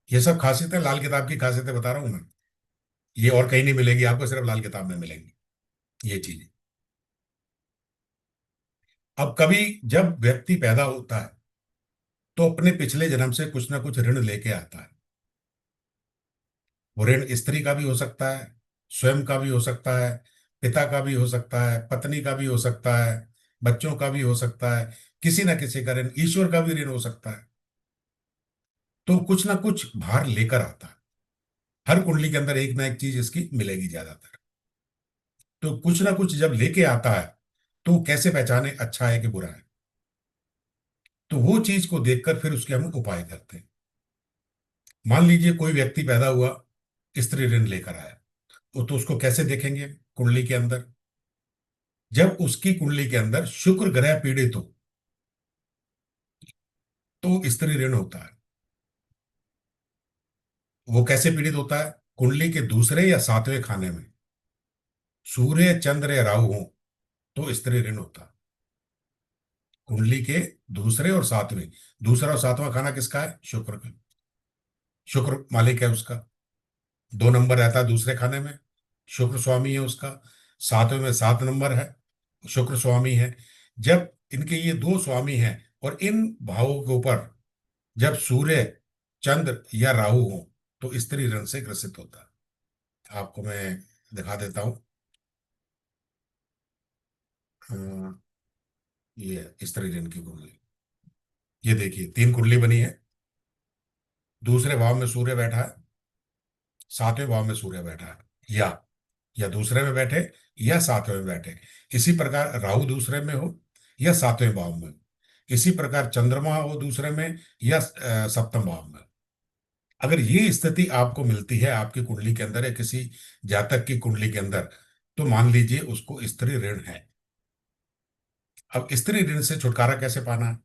ये सब खासियतें लाल किताब की खासियतें बता रहा हूं मैं। ये और कहीं नहीं मिलेगी आपको, सिर्फ लाल किताब में मिलेंगी ये चीजें। अब कभी जब व्यक्ति पैदा होता है तो अपने पिछले जन्म से कुछ ना कुछ ऋण लेके आता है। वो ऋण स्त्री का भी हो सकता है, स्वयं का भी हो सकता है, पिता का भी हो सकता है, पत्नी का भी हो सकता है, बच्चों का भी हो सकता है, किसी ना किसी का ऋण, ईश्वर का भी ऋण हो सकता है। तो कुछ ना कुछ भार लेकर आता है। हर कुंडली के अंदर एक ना एक चीज इसकी मिलेगी ज्यादातर। तो कुछ ना कुछ जब लेके आता है तो कैसे पहचाने अच्छा है कि बुरा है? तो वो चीज को देखकर फिर उसके हम उपाय करते हैं। मान लीजिए कोई व्यक्ति पैदा हुआ, स्त्री ऋण लेकर आया, तो उसको कैसे देखेंगे कुंडली के अंदर? जब उसकी कुंडली के अंदर शुक्र ग्रह पीड़ित हो तो स्त्री ऋण होता है। वो कैसे पीड़ित होता है? कुंडली के दूसरे या सातवें खाने में सूर्य, चंद्र या राहु हो तो स्त्री ऋण होता है। कुंडली के दूसरे और सातवें, दूसरा और सातवां खाना किसका है? शुक्र का। शुक्र मालिक है उसका। 2 नंबर रहता है दूसरे खाने में, शुक्र स्वामी है उसका। सातवें में 7 नंबर है, शुक्र स्वामी है। जब इनके ये दो स्वामी हैं और इन भावों के ऊपर जब सूर्य, चंद्र या राहु हो तो स्त्री ऋण से ग्रसित होता है। आपको मैं दिखा देता हूं। अ, ये स्त्री ऋण की कुंडली, ये देखिए 3 कुंडली बनी है। दूसरे भाव में सूर्य बैठा है, सातवें भाव में सूर्य बैठा है, या दूसरे में बैठे या सातवें में बैठे। इसी प्रकार राहु दूसरे में हो या सातवें भाव में, इसी प्रकार चंद्रमा हो दूसरे में या सप्तम भाव में। अगर ये स्थिति आपको मिलती है आपकी कुंडली के अंदर या किसी जातक की कुंडली के अंदर, तो मान लीजिए उसको स्त्री ऋण है। अब स्त्री ऋण से छुटकारा कैसे पाना है?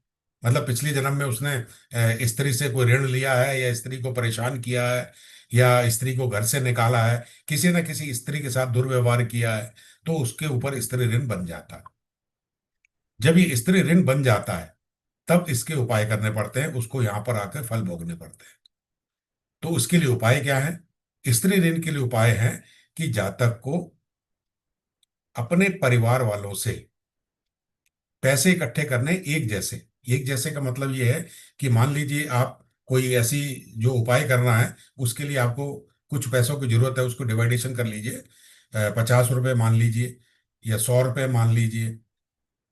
मतलब पिछले जन्म में उसने स्त्री से कोई ऋण लिया है, या स्त्री को परेशान किया है, या स्त्री को घर से निकाला है, किसी न किसी स्त्री के साथ दुर्व्यवहार किया है, तो उसके ऊपर स्त्री ऋण बन जाता है। जब ये स्त्री ऋण बन जाता है तब इसके उपाय करने पड़ते हैं, उसको यहाँ पर आकर फल भोगने पड़ते हैं। तो उसके लिए उपाय क्या है? स्त्री ऋण के लिए उपाय है कि जातक को अपने परिवार वालों से पैसे इकट्ठे करने एक जैसे। एक जैसे का मतलब ये है कि मान लीजिए आप कोई ऐसी जो उपाय करना है, उसके लिए आपको कुछ पैसों की जरूरत है, उसको डिवाइडेशन कर लीजिए, 50 रुपये मान लीजिए या 100 रुपये मान लीजिए।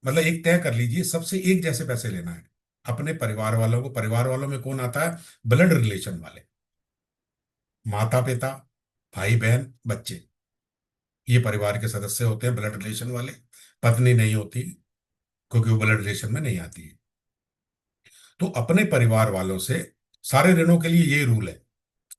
मतलब एक तय कर लीजिए, सबसे एक जैसे पैसे लेना है अपने परिवार वालों को। परिवार वालों में कौन आता है? ब्लड रिलेशन वाले, माता पिता, भाई बहन, बच्चे, ये परिवार के सदस्य होते हैं ब्लड रिलेशन वाले। पत्नी नहीं होती, क्योंकि वो ब्लड रिलेशन में नहीं आती है। तो अपने परिवार वालों से, सारे ऋणों के लिए ये रूल है,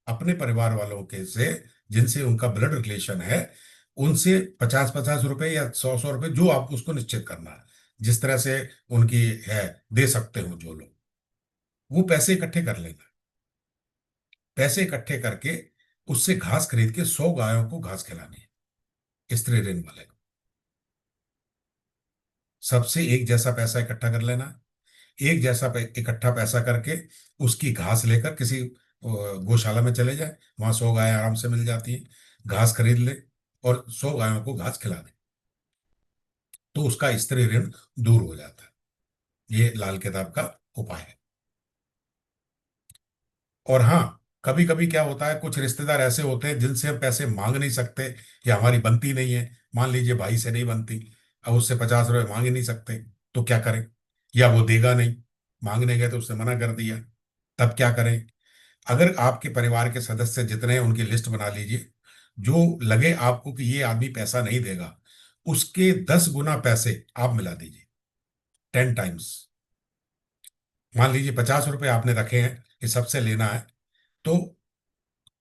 अपने परिवार वालों के से जिनसे उनका ब्लड रिलेशन है, उनसे 50-50 रुपए या 100-100 रुपए, जो आपको उसको निश्चित करना है, जिस तरह से उनकी है, दे सकते हो जो लोग, वो पैसे इकट्ठे कर लेना। पैसे इकट्ठे करके उससे घास खरीद के 100 गायों को घास खिलानी है, स्त्री ऋण वाले को। सबसे एक जैसा पैसा इकट्ठा कर लेना। एक जैसा इकट्ठा पैसा करके उसकी घास लेकर किसी गौशाला में चले जाए, वहां 100 गायें आराम से मिल जाती हैं, घास खरीद ले और 100 गायों को घास खिला दे, तो उसका स्त्री ऋण दूर हो जाता है। ये लाल किताब का उपाय है। और हाँ, कभी कभी क्या होता है, कुछ रिश्तेदार ऐसे होते हैं जिनसे हम पैसे मांग नहीं सकते, या हमारी बनती नहीं है। मान लीजिए भाई से नहीं बनती, अब उससे 50 रुपये मांग ही नहीं सकते, तो क्या करें? या वो देगा नहीं, मांगने गए तो उसने मना कर दिया, तब क्या करें? अगर आपके परिवार के सदस्य जितने हैं उनकी लिस्ट बना लीजिए, जो लगे आपको कि ये आदमी पैसा नहीं देगा, उसके 10 गुना पैसे आप मिला दीजिए, 10 टाइम्स। मान लीजिए 50 रुपये आपने रखे हैं कि सबसे लेना है, तो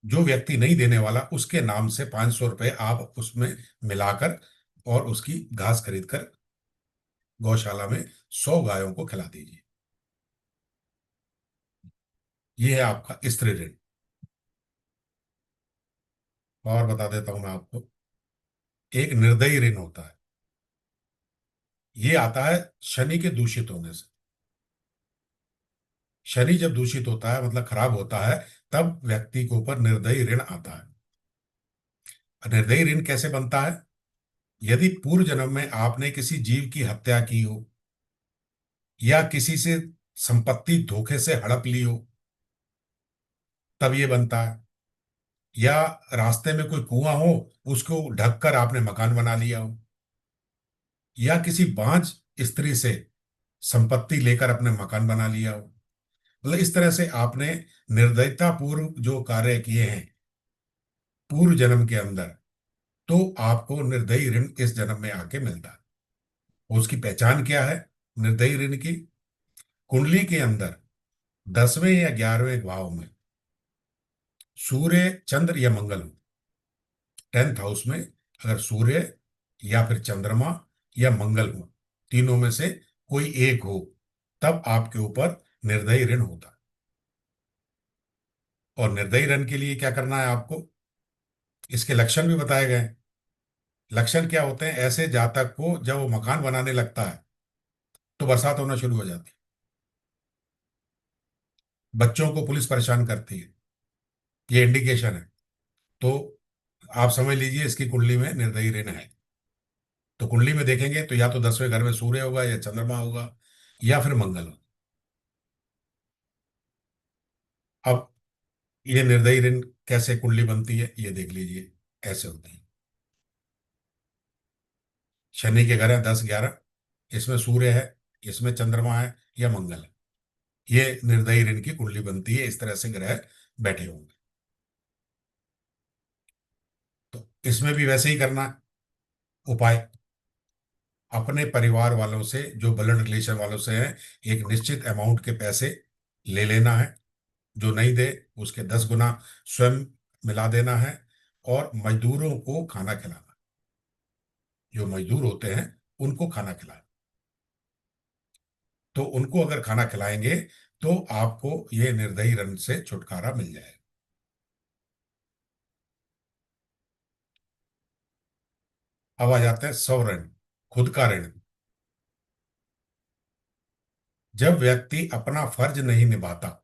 जो व्यक्ति नहीं देने वाला उसके नाम से 500 रुपये आप उसमें मिलाकर और उसकी घास खरीद कर गौशाला में 100 गायों को खिला दीजिए। ये है आपका स्त्री ऋण। और बता देता हूं मैं आपको, एक निर्दयी ऋण होता है। ये आता है शनि के दूषित होने से। शनि जब दूषित होता है, मतलब खराब होता है, तब व्यक्ति के ऊपर निर्दयी ऋण आता है। निर्दयी ऋण कैसे बनता है? यदि पूर्व जन्म में आपने किसी जीव की हत्या की हो, या किसी से संपत्ति धोखे से हड़प ली हो, तब ये बनता है। या रास्ते में कोई कुआं हो, उसको ढककर आपने मकान बना लिया हो, या किसी बांझ स्त्री से संपत्ति लेकर अपने मकान बना लिया हो। मतलब इस तरह से आपने निर्दयता पूर्व जो कार्य किए हैं पूर्व जन्म के अंदर, तो आपको निर्दयी ऋण इस जन्म में आके मिलता है। उसकी पहचान क्या है निर्दयी ऋण की? कुंडली के अंदर 10वें या 11वें भाव में सूर्य, चंद्र या मंगल हो। 10th हाउस में अगर सूर्य या फिर चंद्रमा या मंगल हो, तीनों में से कोई एक हो, तब आपके ऊपर निर्दयी ऋण होता है। और निर्दयी ऋण के लिए क्या करना है आपको? इसके लक्षण भी बताए गए हैं। लक्षण क्या होते हैं? ऐसे जातक को जब वो मकान बनाने लगता है तो बरसात होना शुरू हो जाती है, बच्चों को पुलिस परेशान करती है, ये इंडिकेशन है। तो आप समझ लीजिए इसकी कुंडली में निर्दयी ऋण है। तो कुंडली में देखेंगे तो या तो 10वें घर में सूर्य होगा, या चंद्रमा होगा, या फिर मंगल होगा। अब ये निर्दयी ऋण कैसे कुंडली बनती है ये देख लीजिए। ऐसे होती है, शनि के घर है 10-11, इसमें सूर्य है, इसमें चंद्रमा है या मंगल है, ये निर्दयी ऋण की कुंडली बनती है। इस तरह से ग्रह बैठे होंगे। तो इसमें भी वैसे ही करना है उपाय। अपने परिवार वालों से, जो ब्लड रिलेशन वालों से है, एक निश्चित अमाउंट के पैसे ले लेना है। जो नहीं दे उसके 10 गुना स्वयं मिला देना है। और मजदूरों को खाना खिलाना, जो मजदूर होते हैं उनको खाना खिलाना। तो उनको अगर खाना खिलाएंगे तो आपको ये निर्दयी ऋण से छुटकारा मिल जाएगा। अब आ जाते हैं स्व ऋण, खुद का ऋण। जब व्यक्ति अपना फर्ज नहीं निभाता,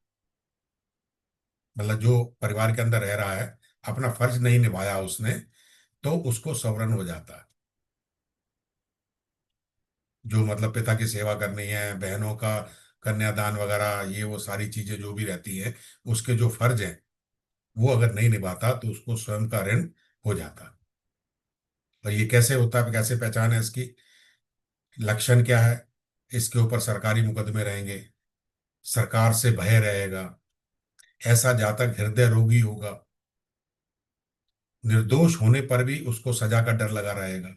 मतलब जो परिवार के अंदर रह रहा है, अपना फर्ज नहीं निभाया उसने, तो उसको स्वर्ण हो जाता है। जो मतलब पिता की सेवा करनी है, बहनों का कन्यादान वगैरह, ये वो सारी चीजें जो भी रहती हैं, उसके जो फर्ज हैं वो अगर नहीं निभाता तो उसको स्वयं का ऋण हो जाता। और ये कैसे होता है, कैसे पहचान है इसकी, लक्षण क्या है, इसके ऊपर सरकारी मुकदमे रहेंगे, सरकार से भय रहेगा, ऐसा जातक हृदय रोगी होगा, निर्दोष होने पर भी उसको सजा का डर लगा रहेगा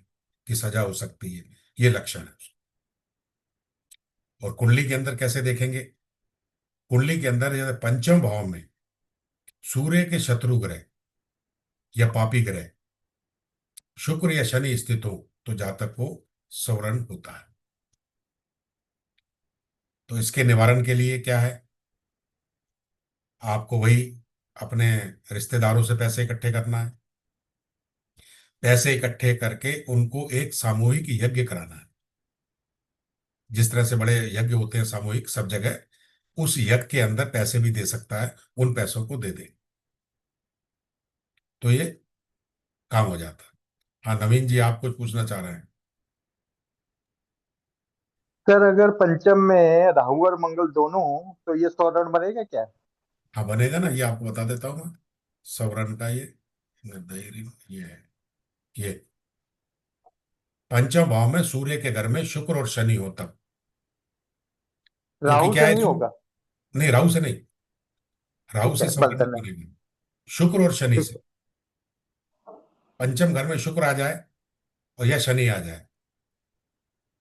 कि सजा हो सकती है। ये लक्षण है। और कुंडली के अंदर कैसे देखेंगे, कुंडली के अंदर जैसे पंचम भाव में सूर्य के शत्रु ग्रह या पापी ग्रह शुक्र या शनि स्थित हो तो जातक को सवरण होता है। तो इसके निवारण के लिए क्या है, आपको वही अपने रिश्तेदारों से पैसे इकट्ठे करना है। पैसे इकट्ठे करके उनको एक सामूहिक यज्ञ कराना है। जिस तरह से बड़े यज्ञ होते हैं सामूहिक सब जगह, उस यज्ञ के अंदर पैसे भी दे सकता है, उन पैसों को दे दे तो ये काम हो जाता है। हाँ नवीन जी, आप कुछ पूछना चाह रहे हैं? सर अगर पंचम में राहु और मंगल दोनों हो तो ये स्वर्ण बनेगा क्या? हाँ बनेगा ना, ये आपको बता देता हूँ मैं। सवरण का ये निर्दयी ऋण ये है, ये पंचम भाव में सूर्य के घर में शुक्र और शनि हो तब। क्योंकि राहु क्या से है नहीं जो, होगा? नहीं राहु से नहीं, राहु ठीक से है, सवरण नहीं बलतन है। बनेगा, शुक्र और शनि ठीक से। है। पंचम घर में शुक्र आ जाए और या शनि आ जाए,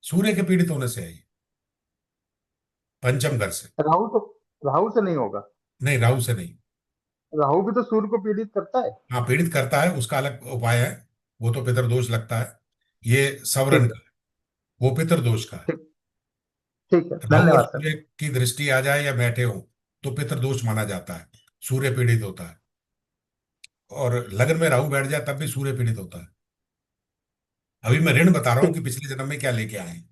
सूर्य के पीड़ित होने से है ये, पंचम घर से। राहु से नहीं होगा? नहीं राहु से नहीं। राहु भी तो सूर्य को पीड़ित करता है। हाँ पीड़ित करता है, उसका अलग उपाय है, वो तो पितरदोष लगता है। ये सवरण ठीक का है। है, वो पितरदोष का है। ठीक। ठीक है, राहु और धन्यवाद सर। सूर्य की दृष्टि आ जाए या बैठे हो तो पितरदोष माना जाता है, सूर्य पीड़ित होता है। और लग्न में राहु बैठ जाए तब भी सूर्य पीड़ित होता है। अभी मैं ऋण बता रहा हूँ ठीक। कि पिछले जन्म में क्या लेके आए हैं,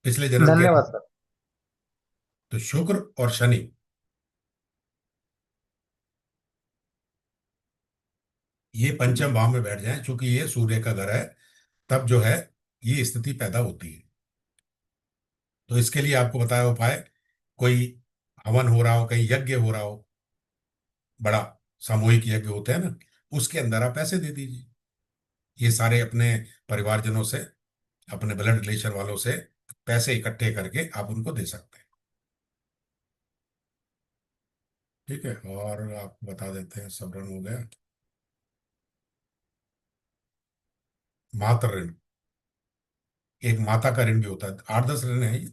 पिछले जन्म के। धन्यवाद सर। तो शुक्र और शनि ये पंचम भाव में बैठ जाएं, क्योंकि ये सूर्य का घर है, तब जो है ये स्थिति पैदा होती है। तो इसके लिए आपको बताया उपाय, कोई हवन हो रहा हो, कहीं यज्ञ हो रहा हो, बड़ा सामूहिक यज्ञ होते हैं ना, उसके अंदर आप पैसे दे दीजिए। ये सारे अपने परिवारजनों से, अपने ब्लड रिलेशन वालों से पैसे इकट्ठे करके आप उनको दे सकते हैं। ठीक है, और आपको बता देते हैं, सब ऋण हो गया। मातृ ऋण, एक माता का ऋण भी होता है, 8-10 ऋण है ये।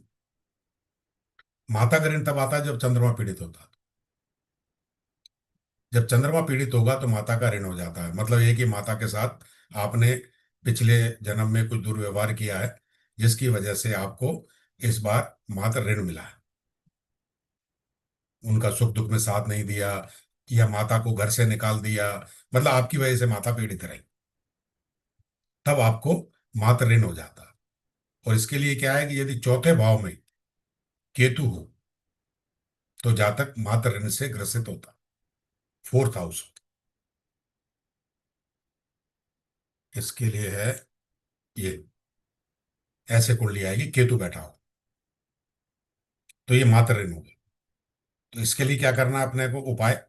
माता का ऋण तब आता है जब चंद्रमा पीड़ित होता है। जब चंद्रमा पीड़ित होगा तो माता का ऋण हो जाता है, मतलब ये कि माता के साथ आपने पिछले जन्म में कुछ दुर्व्यवहार किया है, जिसकी वजह से आपको इस बार मातृ ऋण मिला है। उनका सुख दुख में साथ नहीं दिया, या माता को घर से निकाल दिया, मतलब आपकी वजह से माता पीड़ित रही, तब आपको मातृ ऋण हो जाता है। और इसके लिए क्या है कि यदि चौथे भाव में केतु हो तो जातक मातृ ऋण से ग्रसित होता, फोर्थ हाउस। इसके लिए है ये, ऐसे कुंडली आएगी केतु बैठा हो तो ये मातृ ऋण होगा। तो इसके लिए क्या करना है अपने को उपाय,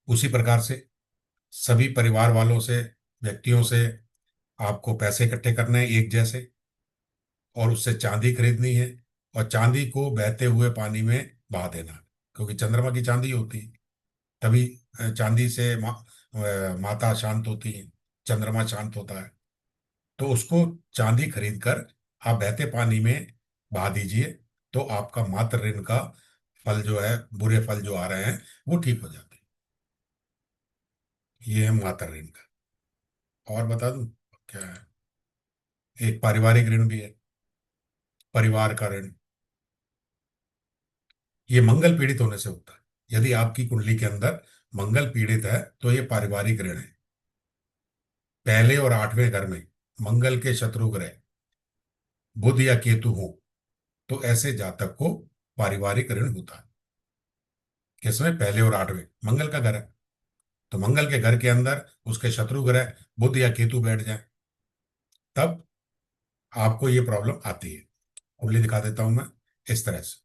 उसी प्रकार से सभी परिवार वालों से, व्यक्तियों से आपको पैसे इकट्ठे करने हैं एक जैसे, और उससे चांदी खरीदनी है, और चांदी को बहते हुए पानी में बहा देना, क्योंकि चंद्रमा की चांदी होती है, तभी चांदी से माता शांत होती है, चंद्रमा शांत होता है। तो उसको चांदी खरीद कर आप बहते पानी में बहा दीजिए, तो आपका मातृ ऋण का फल जो है, बुरे फल जो आ रहे हैं वो ठीक हो जाते हैं। ये है मातृ ऋण का। और बता दूं क्या है, एक पारिवारिक ऋण भी है, परिवार का ऋण। ये मंगल पीड़ित होने से होता है। यदि आपकी कुंडली के अंदर मंगल पीड़ित है तो ये पारिवारिक ऋण है। पहले और 8वें घर में मंगल के शत्रु ग्रह बुध या केतु हो तो ऐसे जातक को पारिवारिक ऋण होता है। किसमें? पहले और 8वें, मंगल का घर है, तो मंगल के घर के अंदर उसके शत्रु ग्रह बुध या केतु बैठ जाए, तब आपको ये प्रॉब्लम आती है। कुंडली दिखा देता हूं मैं, इस तरह से,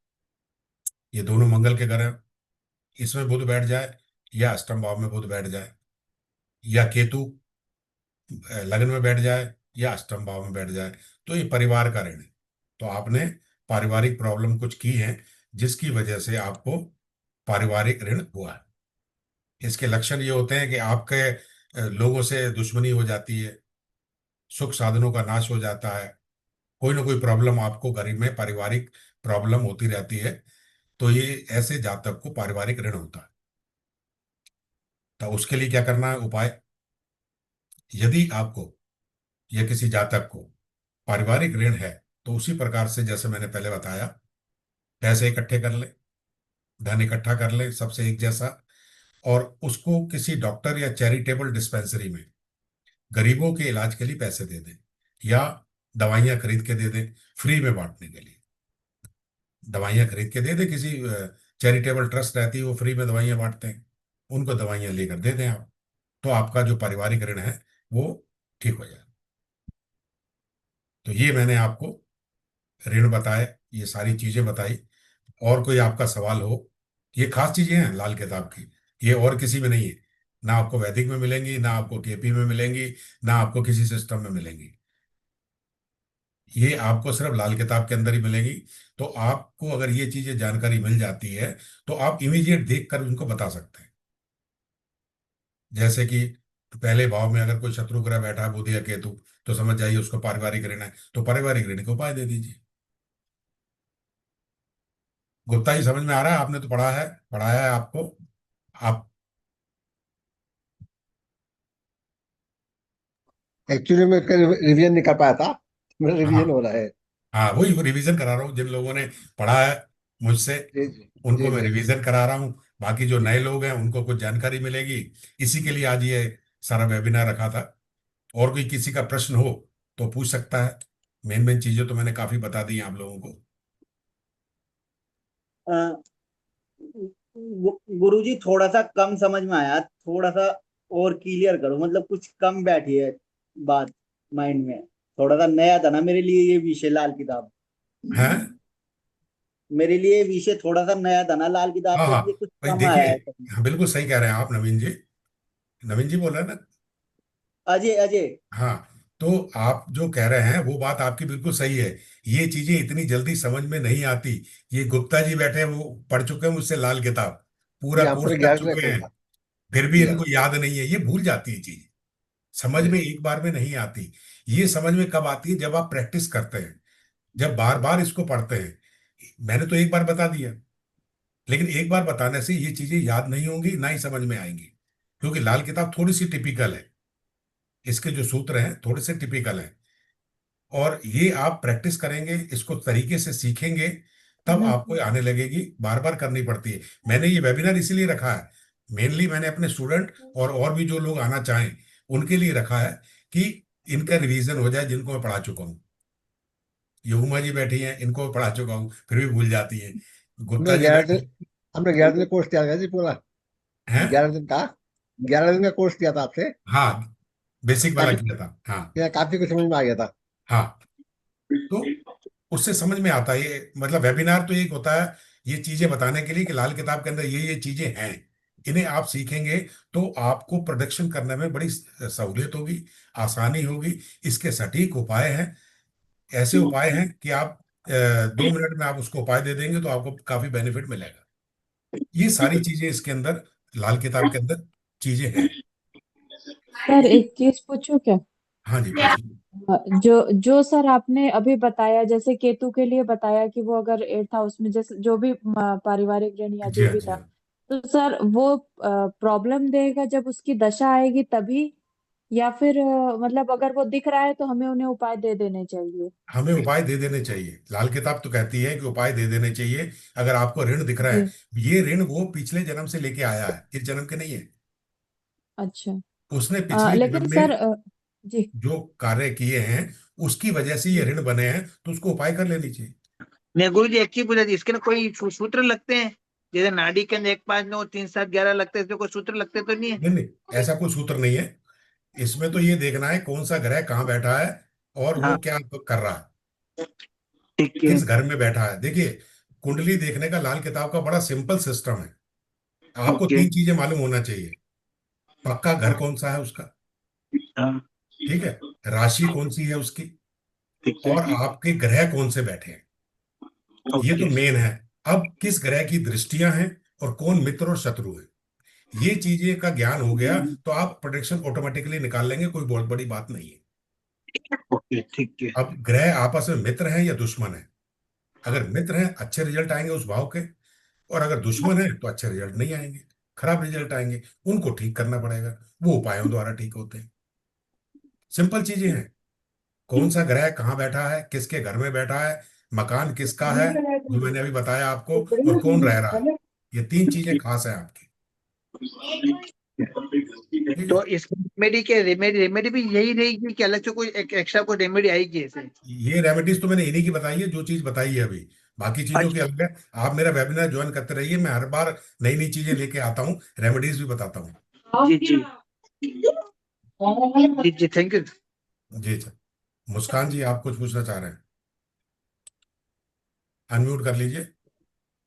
ये दोनों मंगल के घर है, इसमें बुध बैठ जाए या अष्टम भाव में बुध बैठ जाए या केतु लग्न में बैठ जाए या अष्टम भाव में बैठ जाए, तो ये परिवार का ऋण है। तो आपने पारिवारिक प्रॉब्लम कुछ की है जिसकी वजह से आपको पारिवारिक ऋण हुआ है। इसके लक्षण ये होते हैं कि आपके लोगों से दुश्मनी हो जाती है, सुख साधनों का नाश हो जाता है, कोई ना कोई प्रॉब्लम आपको घर में पारिवारिक प्रॉब्लम होती रहती है। तो ये ऐसे जातक को पारिवारिक ऋण होता है। तो उसके लिए क्या करना है उपाय? यदि आपको या किसी जातक को पारिवारिक ऋण है तो उसी प्रकार से जैसे मैंने पहले बताया, पैसे इकट्ठे कर ले, धन इकट्ठा कर ले सबसे एक जैसा, और उसको किसी डॉक्टर या चैरिटेबल डिस्पेंसरी में गरीबों के इलाज के लिए पैसे दे दे, या दवाइयां खरीद के दे दे फ्री में बांटने के लिए। दवाइयां खरीद के दे दे, किसी चैरिटेबल ट्रस्ट रहती है वो फ्री में दवाइयां बांटते हैं, उनको दवाइयां लेकर दे दें आप, तो आपका जो पारिवारिक ऋण है वो ठीक हो जाए। तो ये मैंने आपको ऋण बताए, ये सारी चीजें बताई। और कोई आपका सवाल हो? ये खास चीजें हैं लाल किताब की, ये और किसी में नहीं है, ना आपको वैदिक में मिलेंगी, ना आपको केपी में मिलेंगी, ना आपको किसी सिस्टम में मिलेंगी। ये आपको सिर्फ लाल किताब के अंदर ही मिलेगी। तो आपको अगर ये चीजें जानकारी मिल जाती है तो आप इमीडिएट देख कर उनको बता सकते हैं। जैसे कि पहले भाव में अगर कोई शत्रु ग्रह बैठा है, बुध या केतु, तो समझ जाइए उसको पारिवारिक ऋण है, तो पारिवारिक ऋण के उपाय दे दीजिए। गुप्ता जी समझ में आ रहा है? आपने तो पढ़ा है, पढ़ाया है आपको। आप एक्चुअली मैं रिवीजन नहीं कर पाया था, मेरा रिवीजन हाँ हो रहा है। हाँ, वही रिवीजन करा रहा हूँ। जिन लोगों ने पढ़ा है मुझसे, जी जी। उनको जी मैं जी। रिवीजन करा रहा हूँ। बाकी जो नए लोग हैं उनको कुछ जानकारी मिलेगी, इसी के लिए आज ये सारा वेबिनार रखा था। और कोई किसी का प्रश्न हो तो पूछ सकता है। मेन मेन चीजें तो मैंने काफी बता दी हैं आप लोगों को। गुरुजी थोड़ा सा कम समझ में आया, थोड़ा सा और क्लियर करो, मतलब कुछ कम बैठी है बात माइंड में। थोड़ा सा नया था ना मेरे लिए ये विषय, लाल किताब। हैं? मेरे लिए ये विषय थोड़ा सा नया था ना लाल किताब, हाँ तो हाँ, इसलिए कुछ भाई कम देखिए, आया है समझ। हाँ, बिल्कुल सही कह रहे हैं आप नवीन जी। नवीन जी बोल रहे हैं ना? अजय अजय। हाँ, तो आप जो कह रहे हैं वो बात आपकी बिल्कुल सही है। ये चीजें इतनी जल्दी समझ में नहीं आती। ये गुप्ता जी बैठे हैं, वो पढ़ चुके हैं मुझसे लाल किताब, पूरा यहाँ कोर्स पूरे कर 11 चुके कोर्स हैं, था। फिर भी या इनको याद नहीं है। ये भूल जाती है चीज, समझ जी में एक बार में नहीं आती। ये समझ में कब आती है? जब आप प्रैक्टिस करते हैं, जब बार बार इसको पढ़ते हैं। मैंने तो एक बार बता दिया, लेकिन एक बार बताने से ये चीजें याद नहीं होंगी, ना ही समझ में आएंगी, क्योंकि लाल किताब थोड़ी सी टिपिकल है। इसके जो सूत्र हैं थोड़े से टिपिकल हैं, और ये आप प्रैक्टिस करेंगे, इसको तरीके से सीखेंगे, तब आपको आने लगेगी। बार बार करनी पड़ती है। मैंने ये वेबिनार इसीलिए रखा है, मेनली मैंने अपने स्टूडेंट और भी जो लोग आना चाहें उनके लिए रखा है, कि इनका रिवीजन हो जाए, जिनको मैं पढ़ा चुका हूँ। ये उमा जी बैठी हैं, इनको मैं पढ़ा चुका हूँ, फिर भी भूल जाती है। गुप्ता हमने जी 11 दिन बैठी हमने 11 दिन कोर्स किया था जी पूरा। हैं। 11 दिन का 11 दिन का कोर्स किया था आपसे। हाँ, बेसिक वाला काफी, किया था, हाँ। काफी कुछ समझ में आ गया था। हाँ, तो उससे समझ में आता है। ये मतलब वेबिनार तो एक होता है ये चीजें बताने के लिए कि लाल किताब के अंदर ये चीजें हैं, इन्हें आप सीखेंगे तो आपको प्रोडक्शन करने में बड़ी सहूलियत होगी, आसानी होगी। इसके सटीक उपाय हैं, ऐसे उपाय हैं कि आप 2 मिनट में आप उसको उपाय दे देंगे तो आपको काफी बेनिफिट मिलेगा। ये सारी चीजें इसके अंदर लाल किताब के अंदर चीजें हैं। सर एक चीज पूछूं क्या? हाँ जी, पूछिए। जो जो सर आपने अभी बताया, जैसे केतु के लिए बताया कि वो अगर 8 हाउस में जैसे जो भी पारिवारिक ऋण या जी जो हाँ, भी जी था, हाँ। तो सर वो प्रॉब्लम देगा जब उसकी दशा आएगी तभी, या फिर मतलब अगर वो दिख रहा है तो हमें उन्हें उपाय दे देने चाहिए? हमें उपाय दे देने चाहिए। लाल किताब तो कहती है कि उपाय दे देने चाहिए। अगर आपको ऋण दिख रहा है, जी। ये ऋण वो पिछले जन्म से लेके आया है, इस जन्म के नहीं है। अच्छा। उसने पिछले लेकिन जन्म सर में जी। जो कार्य किए हैं उसकी वजह से ये ऋण बने हैं, तो उसको उपाय कर लेनी चाहिए। नहीं गुरु जी, एक चीज पूछा थी, इसके ना कोई सूत्र लगते हैं? जैसे नाड़ी के अंदर 1 5 9 3 7 11 लगते हैं, इसमें कोई सूत्र लगते तो नहीं है? नहीं नहीं, ऐसा कोई सूत्र नहीं है। इसमें तो ये देखना है कौन सा ग्रह कहाँ बैठा है और वो हाँ क्या कर रहा है, ठीक है। किस घर में बैठा है। देखिए, कुंडली देखने का लाल किताब का बड़ा सिंपल सिस्टम है। आपको ओके। 3 चीजें मालूम होना चाहिए। पक्का घर कौन सा है उसका, हाँ। ठीक है, राशि कौन सी है उसकी, ठीक है। और आपके ग्रह कौन से बैठे हैं, ये तो ओके। मेन है। अब किस ग्रह की दृष्टियां हैं और कौन मित्र और शत्रु है, ये चीजें का ज्ञान हो गया तो आप प्रोडिक्शन ऑटोमेटिकली निकाल लेंगे, कोई बहुत बड़ी बात नहीं है। ओके। ठीक है। अब ग्रह आपस में मित्र हैं या दुश्मन है, अगर मित्र हैं अच्छे रिजल्ट आएंगे उस भाव के, और अगर दुश्मन है तो अच्छे रिजल्ट नहीं आएंगे, खराब रिजल्ट आएंगे। उनको ठीक करना पड़ेगा, वो उपायों द्वारा ठीक होते हैं। सिंपल चीजें हैं। कौन सा ग्रह कहाँ बैठा है, किसके घर में बैठा है, मकान किसका है जो मैंने अभी बताया आपको, और कौन रह रहा है, ये 3 चीजें खास है आपकी। ठीक है, तो इस रेमेडी के रेमेडी रेमेडी भी यही रहेगी कि अलग से कोई एक्स्ट्रा कोई रेमेडी आएगी ऐसे? ये रेमेडीज तो मैंने इन्हीं की बताई है, जो चीज बताई है अभी। बाकी चीजों की अच्छा। अलग है। आप मेरा वेबिनार ज्वाइन करते रहिए, मैं हर बार नई नई चीजें लेके आता हूँ, रेमेडीज भी बताता हूँ। जी जी जी जी, थैंक यू। जी सर। मुस्कान जी, आप कुछ पूछना चाह रहे हैं, अनम्यूट कर लीजिए।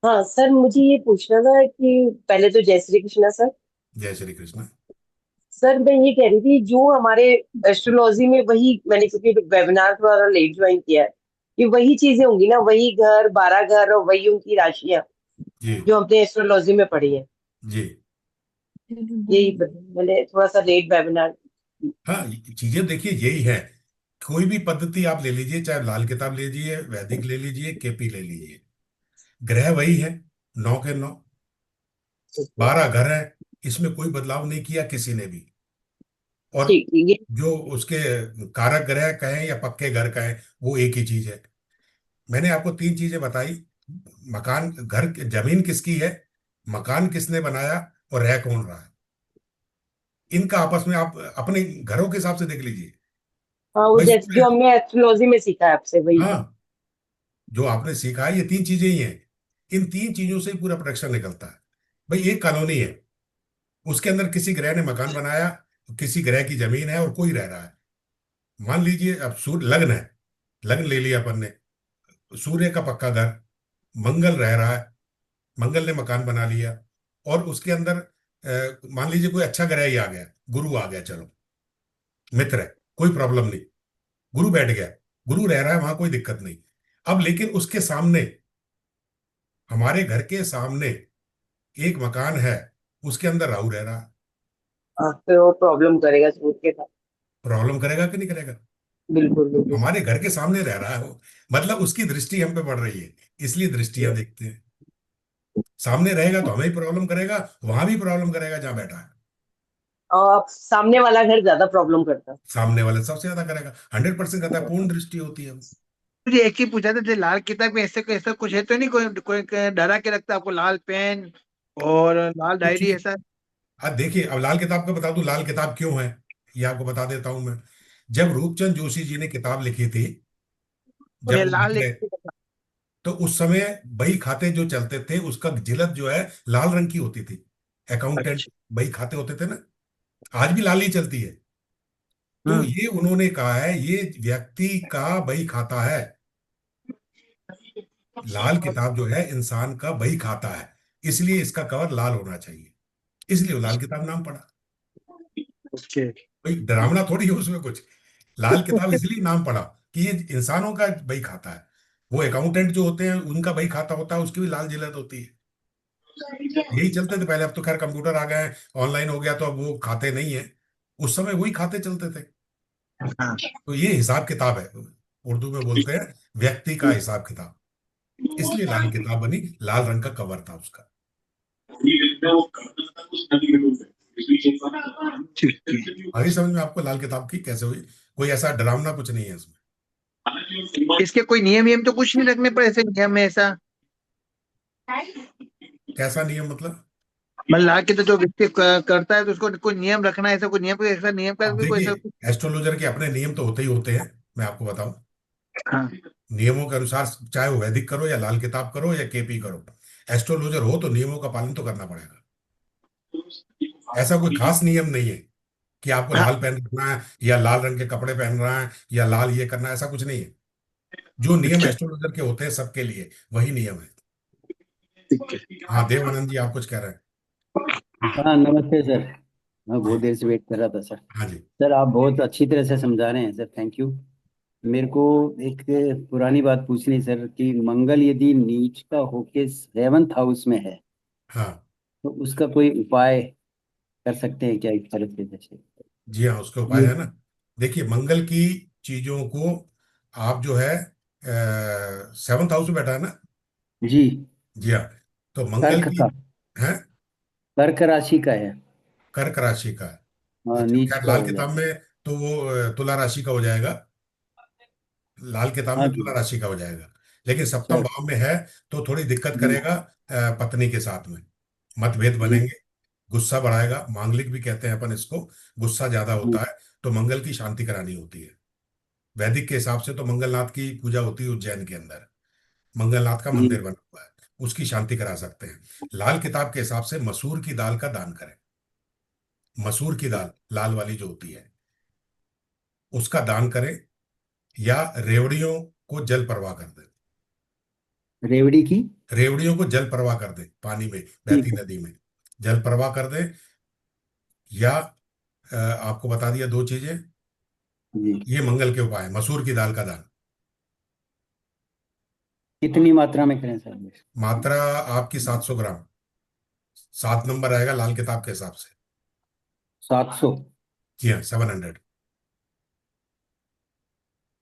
हाँ सर, मुझे ये पूछना था कि पहले तो जय श्री कृष्णा सर। जय श्री कृष्ण। सर मैं ये कह रही थी, जो हमारे एस्ट्रोलॉजी में वही, मैंने क्योंकि वेबिनार थोड़ा लेट ज्वाइन किया है, कि वही चीजें होंगी ना, वही घर 12 घर और वही उनकी राशियां जी जो हमने एस्ट्रोलॉजी में पढ़ी है। जी। यही मैंने थोड़ा सा लेट वेबिनार। हाँ, चीजें देखिए यही है। कोई भी पद्धति आप ले लीजिए, चाहे लाल किताब ले लीजिए, वैदिक ले लीजिए, केपी ले लीजिए, ग्रह वही है, 9 के 9, 12 घर है, इसमें कोई बदलाव नहीं किया किसी ने भी। और ठीक है, ये जो उसके कारक ग्रह कहें या पक्के घर कहें, वो एक ही चीज है। मैंने आपको 3 चीजें बताई। मकान, घर, जमीन किसकी है, मकान किसने बनाया, और रह कौन रहा है, इनका आपस में आप अपने घरों के हिसाब से देख लीजिए। हाँ, वो वैसे जैसे जो हमने एस्ट्रोलॉजी में सीखा है आपसे वही। हाँ, जो आपने सीखा है ये 3 चीजें ही हैं। इन 3 चीजों से ही पूरा प्रोडक्शन निकलता है। भाई एक कॉलोनी है, उसके अंदर किसी ग्रह ने मकान बनाया, किसी ग्रह की जमीन है और कोई रह रहा है। मान लीजिए अब सूर्य लग्न है, लग्न ले लिया अपन ने, सूर्य का पक्का घर, मंगल रह रहा है, मंगल ने मकान बना लिया, और उसके अंदर मान लीजिए कोई अच्छा ग्रह ही आ गया, गुरु आ गया, चलो मित्र है, कोई प्रॉब्लम नहीं, गुरु बैठ गया, गुरु रह रहा है वहां, कोई दिक्कत नहीं। अब लेकिन उसके सामने, हमारे घर के सामने एक मकान है, उसके अंदर राहु रह रहा है, हाँ, फिर वो प्रॉब्लम करेगा सूट के साथ। प्रॉब्लम करेगा कि नहीं करेगा। बिल्कुल बिल्कुल सर। हमारे घर के सामने रह रहा है वो, मतलब उसकी दृष्टि हम पे पड़ रही है, इसलिए दृष्टियां देखते हैं। सामने रहेगा तो हमें ही प्रॉब्लम करेगा, वहां भी प्रॉब्लम करेगा जहां बैठा है। और अब सामने वाला घर ज्यादा प्रॉब्लम करता है। सामने वाले सबसे ज्यादा करेगा, 100% करता है, पूर्ण दृष्टि होती है वो। मुझे एक ही पूछा था, लाल किताब में ऐसे ऐसा कुछ है तो नहीं, कोई कोई कोई डरा के रखता है आपको, लाल पेन और लाल कुछ डायरी नहीं। ऐसा? अब देखिए, अब लाल किताब का बता दूं, लाल किताब क्यों है, ये आपको बता देता हूं मैं। जब रूपचंद जोशी जी ने किताब लिखी थी, और जब ये वो लिख लाल रहे, एक। तो उस समय बही खाते जो चलते थे उसका जिलद जो है लाल रंग की होती थी। अकाउंटेंट अच्छा। बही खाते होते थे ना, आज भी लाल ही चलती है। तो हम्म। ये उन्होंने कहा है, ये व्यक्ति का बही खाता है, लाल किताब जो है इंसान का बही खाता है, इसलिए इसका कवर लाल होना चाहिए, इसलिए वो लाल किताब नाम पड़ा। ओके। कोई डरावना थोड़ी है उसमें कुछ। लाल किताब इसलिए नाम पड़ा कि ये इंसानों का बही खाता है। वो अकाउंटेंट जो होते हैं उनका बही खाता होता है, उसकी भी लाल जिलद होती है। यही चलते थे पहले, अब तो खैर कंप्यूटर आ गए हैं, ऑनलाइन हो गया, तो अब वो खाते नहीं है, उस समय वही खाते चलते थे। हाँ। तो ये हिसाब किताब है, उर्दू में बोलते हैं व्यक्ति का हिसाब किताब, इसलिए लाल किताब बनी, लाल रंग का कवर था उसका। ठीक है। आगे समझ में आपको लाल किताब की कैसे हुई, कोई ऐसा डरावना कुछ नहीं है इसमें। इसके कोई नियम नियम तो कुछ नहीं रखने पड़े ऐसे, नियम में ऐसा? कैसा नियम मतलब। मतलब ला के तो जो व्यक्ति करता है तो उसको कोई नियम रखना है, ऐसा कोई नियम, कोई ऐसा नियम का अब भी कोई देखिए, ऐसा? एस्ट्रोलॉजर के अपने नियम तो होते ही होते हैं, मैं आपको बताऊं। हाँ। नियमों के अनुसार, चाहे वो वैदिक करो या लाल किताब करो या केपी करो, एस्ट्रोलॉजर हो तो नियमों का पालन तो करना पड़ेगा। ऐसा कोई खास नियम नहीं है कि आपको हाँ। लाल पेन रखना है या लाल रंग के कपड़े पहन रहा है या लाल ये करना है, ऐसा कुछ नहीं है। जो नियम अच्छा। एस्ट्रोलॉजर के होते हैं सबके लिए, वही नियम है। ठीक है। हाँ, देवानंद जी आप कुछ कह रहे हैं। हाँ नमस्ते सर। मैं बहुत देर से वेट कर रहा था सर। हाँ जी। सर आप बहुत अच्छी तरह से समझा रहे हैं सर, थैंक यू। मेरे को एक पुरानी बात पूछनी है सर कि मंगल यदि नीच का होके 7th हाउस में है हाँ तो उसका कोई उपाय कर सकते हैं क्या इस तरह से जैसे? जी हाँ, उसके उपाय ये है ना। देखिए, मंगल की चीजों को आप जो है 7th हाउस में बैठा है ना। जी। जी हाँ। तो मंगल कर्क की का, है, कर्क राशि का है। कर्क राशि का है। हाँ अच्छा, नीच खैर का लाल हो गया। किताब में तो वो तुला राशि का हो जाएगा। लाल किताब हाँ में जी। तुला राशि का हो जाएगा। लेकिन सप्तम सर। भाव में है तो थोड़ी दिक्कत जी। करेगा, पत्नी के साथ में मतभेद जी। बनेंगे, गुस्सा बढ़ाएगा, मांगलिक भी कहते हैं अपन इसको, गुस्सा ज्यादा जी। होता है। तो मंगल की शांति करानी होती है। वैदिक के हिसाब से तो मंगलनाथ की पूजा होती है उज्जैन के अंदर, मंगलनाथ का जी। मंदिर बना हुआ है, उसकी शांति करा सकते हैं। लाल किताब के हिसाब से मसूर की दाल का दान करें। मसूर की दाल लाल वाली जो होती है उसका दान करें, या रेवड़ियों को जल प्रवाह कर दें। रेवड़ी की। रेवड़ियों को जल प्रवाह कर दें, पानी में, ठीक बहती है। नदी में जल प्रवाह कर दें। या आपको बता दिया दो चीजें। जी। ये मंगल के उपाय, मसूर की दाल का दान। कितनी मात्रा में करें सर? मात्रा आपकी 700 ग्राम, 7 नंबर आएगा लाल किताब के हिसाब से। 700। जी हाँ, 700।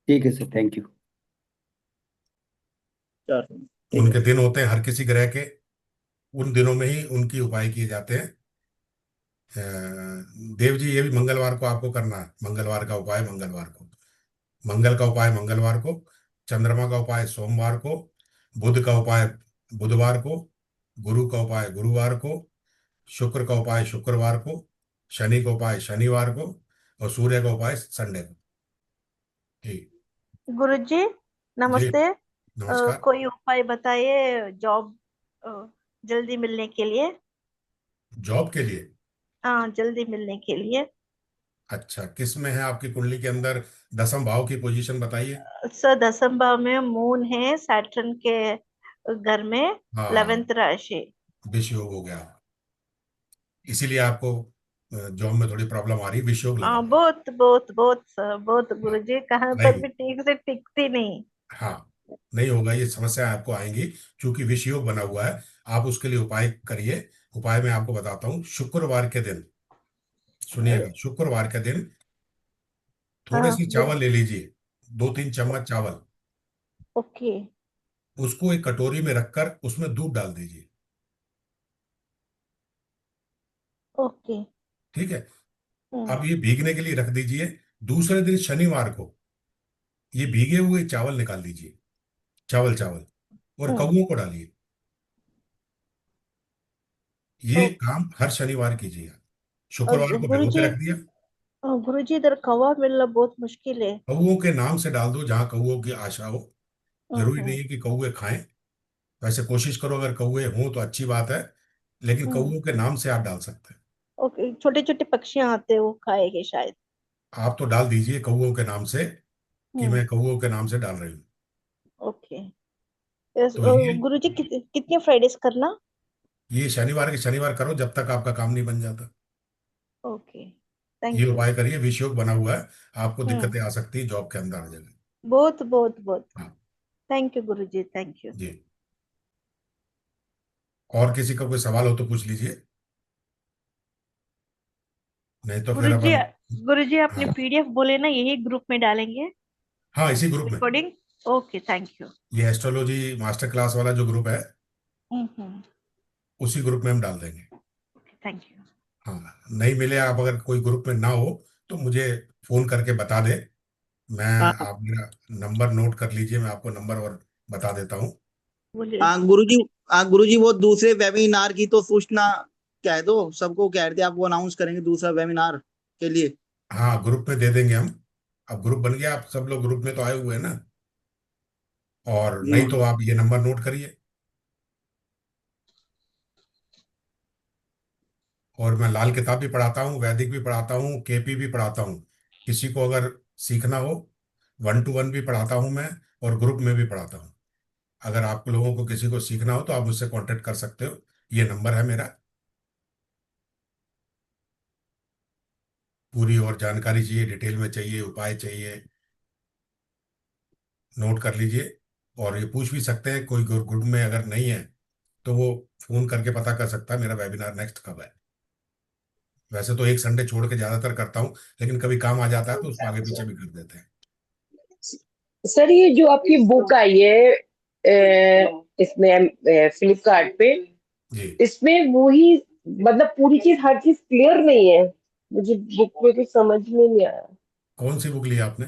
ठीक है सर, थैंक यू। 400, ठीक है। उनके दिन होते हैं हर किसी ग्रह के, उन दिनों में ही उनकी उपाय किए जाते हैं। अ, देव जी, ये भी मंगलवार को आपको करना है, मंगलवार का उपाय मंगलवार को, मंगल का उपाय मंगलवार को, चंद्रमा का उपाय सोमवार को, बुध का उपाय बुधवार को, गुरु का उपाय गुरुवार को, शुक्र का उपाय शुक्रवार को, शनि का उपाय शनिवार को, और सूर्य का उपाय संडे को। ठीक। गुरुजी जी नमस्ते। नमस्कार। कोई उपाय बताइए जॉब जल्दी मिलने के लिए। जॉब के लिए? हाँ जल्दी मिलने के लिए। अच्छा, किस में है आपकी कुंडली के अंदर? 10th भाव की पोजीशन बताइए। सर 10th भाव में मून है सैटर्न के घर में, हाँ, 11th राशि। विष योग हो गया, इसीलिए आपको जॉब में थोड़ी प्रॉब्लम आ रही है, विष योग लगा हाँ हुआ बहुत बहुत बहुत सर, बहुत है। गुरुजी, कहाँ पर आएगी। भी ठीक से टिकती नहीं। हाँ, नहीं होगा, ये समस्या आपको आएंगी, क्योंकि विष योग बना हुआ है। आप उसके लिए उपाय करिए। उपाय मैं आपको बताता हूँ। शुक्रवार के दिन, सुनिएगा, शुक्रवार के दिन थोड़े हाँ से चावल ले लीजिए, 2-3 चम्मच चावल, ओके उसको एक कटोरी में रखकर उसमें दूध डाल दीजिए। ओके। ठीक है। हम्म अब ये भीगने के लिए रख दीजिए। दूसरे दिन शनिवार को ये भीगे हुए चावल निकाल लीजिए, चावल चावल, और हम्म कौओं को डालिए। ये ओके। काम हर शनिवार कीजिए। शुक्रवार को भिगो के गुरुजी, रख दिया। गुरुजी इधर कौवा मिलना बहुत मुश्किल है। कौओं के नाम से डाल दो जहां कौओं की आशा हो। जरूरी नहीं हम्म है कि कौए खाएं। वैसे कोशिश करो, अगर कौए हों तो अच्छी बात है, लेकिन हम्म कौओं के नाम से आप डाल सकते हैं। ओके, छोटे छोटे पक्षियां आते हैं वो खाएंगे शायद। आप तो डाल दीजिए कौओं के नाम से, कि हम्म मैं कौओं के नाम से डाल रही हूँ। ओके। यस, तो ये गुरुजी कितने फ्राइडेज करना? ये शनिवार के शनिवार करो, जब तक आपका काम नहीं बन जाता। ओके, ये थैंक यू। उपाय करिए, विष योग बना हुआ है, आपको हम्म दिक्कतें आ सकती है जॉब के अंदर आ जाएगी। बहुत बहुत बहुत। हाँ थैंक यू गुरुजी, थैंक यू। जी। और किसी का कोई सवाल हो तो पूछ लीजिए, नहीं तो फिर गुरुजी, अपन। गुरुजी अपनी हाँ पीडीएफ बोले ना, यही ग्रुप में डालेंगे हाँ, इसी ग्रुप में। रिकॉर्डिंग। Okay thank you. ये एस्ट्रोलॉजी मास्टर क्लास वाला जो ग्रुप है, हम्म उसी ग्रुप में हम डाल देंगे। Okay thank you. हाँ, नहीं मिले, आप अगर कोई ग्रुप में ना हो तो मुझे फोन करके बता दे। मैं, हाँ आप मेरा नंबर नोट कर लीजिए, मैं आपको नंबर और बता देता हूँ। बोलिए। हाँ गुरुजी, हाँ गुरुजी, वो दूसरे वेबिनार की तो सूचना कह दो सबको, कह रहे थे आप वो अनाउंस करेंगे दूसरा वेबिनार के लिए। हाँ, ग्रुप में दे देंगे हम। अब ग्रुप बन गया, आप सब लोग ग्रुप में तो आए हुए हैं ना। और नहीं तो आप ये नंबर नोट करिए। और मैं लाल किताब भी पढ़ाता हूँ, वैदिक भी पढ़ाता हूँ, केपी भी पढ़ाता हूँ। किसी को अगर सीखना हो, 1-to-1 भी पढ़ाता हूँ मैं, और ग्रुप में भी पढ़ाता हूँ। अगर आप लोगों को किसी को सीखना हो तो आप मुझसे कांटेक्ट कर सकते हो, ये नंबर है मेरा। पूरी और जानकारी चाहिए, डिटेल में चाहिए, उपाय चाहिए, नोट कर लीजिए। और ये पूछ भी सकते हैं, कोई ग्रुप में अगर नहीं है तो वो फोन करके पता कर सकता है मेरा वेबिनार नेक्स्ट कब है। वैसे तो एक संडे छोड़ के ज्यादातर करता हूँ, लेकिन कभी काम आ जाता है तो उसको आगे पीछे भी कर देते हैं। सर ये जो आपकी बुक आई है इसमें फ्लिपकार्ट पे, जी, इसमें वही मतलब पूरी चीज हर चीज क्लियर नहीं है, मुझे बुक में कुछ समझ में नहीं आया। कौन सी बुक ली आपने?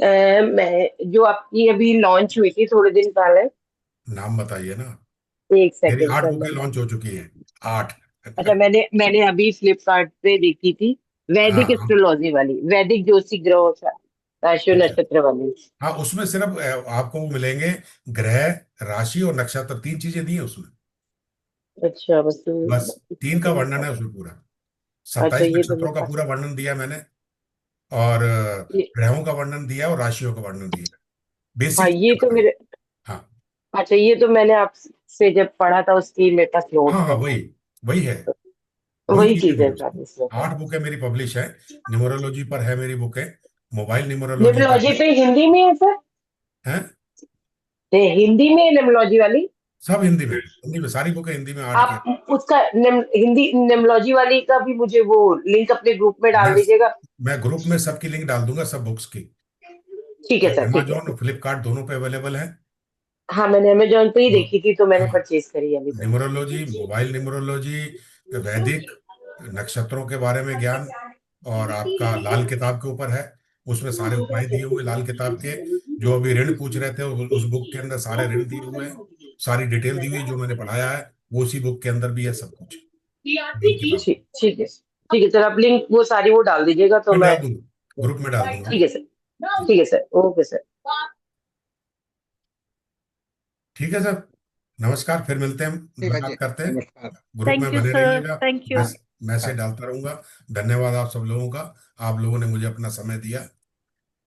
मैं जो आपकी अभी लॉन्च हुई थी थोड़े दिन पहले। नाम बताइए ना। एक मेरी सेकंड 8 सर, बुकें मैं लॉन्च हो चुकी हैं, 8। अच्छा, मैंने अभी फ्लिपकार्ट पे देखी थी, हाँ वैदिक हाँ, एस्ट्रोलॉजी वाली, वैदिक ज्योति ग्रह राशि और अच्छा। नक्षत्र वाली। हाँ, उसमें सिर्फ आपको वो मिलेंगे, ग्रह, राशि और नक्षत्र, 3 चीजें दी हैं उसमें। अच्छा बस बस 3 का तो वर्णन है उसमें पूरा। अच्छा 27 ये तो नक्षत्रों मेरे का पास पूरा वर्णन दिया मैंने, और ये, ग्रहों का वर्णन दिया और राशियों का वर्णन दिया, हाँ बेसिक ये चीजें तो बताई। मेरे, हाँ अच्छा ये तो मैंने आपसे जब पढ़ा था उसकी मेरे पास हाँ नोट्स हाँ, है, वही वही है, वही वही चीजें चीज हैं है उसमें। सर इसमें। 8 बुकें मेरी पब्लिश है। न्यूमरोलॉजी पर है मेरी बुकें, मोबाइल न्यूमरोलॉजी पर निम्नोलॉजी है। पे हिंदी में है सर? हैं? हिंदी में निम्नोलॉजी वाली? सब हिंदी में, हिंदी में सारी बुकें हिंदी में 8 की। आप उसका हिंदी निम्नोलॉजी वाली का भी मुझे वो लिंक अपने ग्रुप में डाल मैं दीजिएगा। मैं ग्रुप में सबकी लिंक डाल दूंगा, सब बुक्स की। ठीक है सर, ठीक है। अमेजोन और फ्लिपकार्ट दोनों पे अवेलेबल है। हाँ मैंने अमेजोन पे ही तो देखी थी तो मैंने हाँ, परचेज करी अभी तो। न्यूमरोलॉजी, मोबाइल न्यूमरोलॉजी, वैदिक, नक्षत्रों के बारे में ज्ञान, और आपका लाल किताब के ऊपर है, उसमें सारे उपाय दिए हुए लाल किताब के। जो अभी ऋण पूछ रहे थे, उस बुक के अंदर सारे ऋण दिए हुए हैं, सारी डिटेल दी हुई है, जो मैंने पढ़ाया है वो उसी बुक के अंदर भी है सब कुछ, लाल किताब। ठीक है सर, आप लिंक वो सारी वो डाल दीजिएगा तो मैं मैं। डाल दूंगा, ग्रुप में डाल दूंगा। ठीक है सर, ठीक है सर, ओके सर। ठीक है सर, नमस्कार, फिर मिलते हैं, ठीक है जी, मुलाकात करते हैं। नमस्कार। ग्रुप में थैंक यू बने सर, रहिएगा, थैंक यू। मैसेज डालता रहूंगा। धन्यवाद आप सब लोगों का, आप लोगों ने मुझे अपना समय दिया।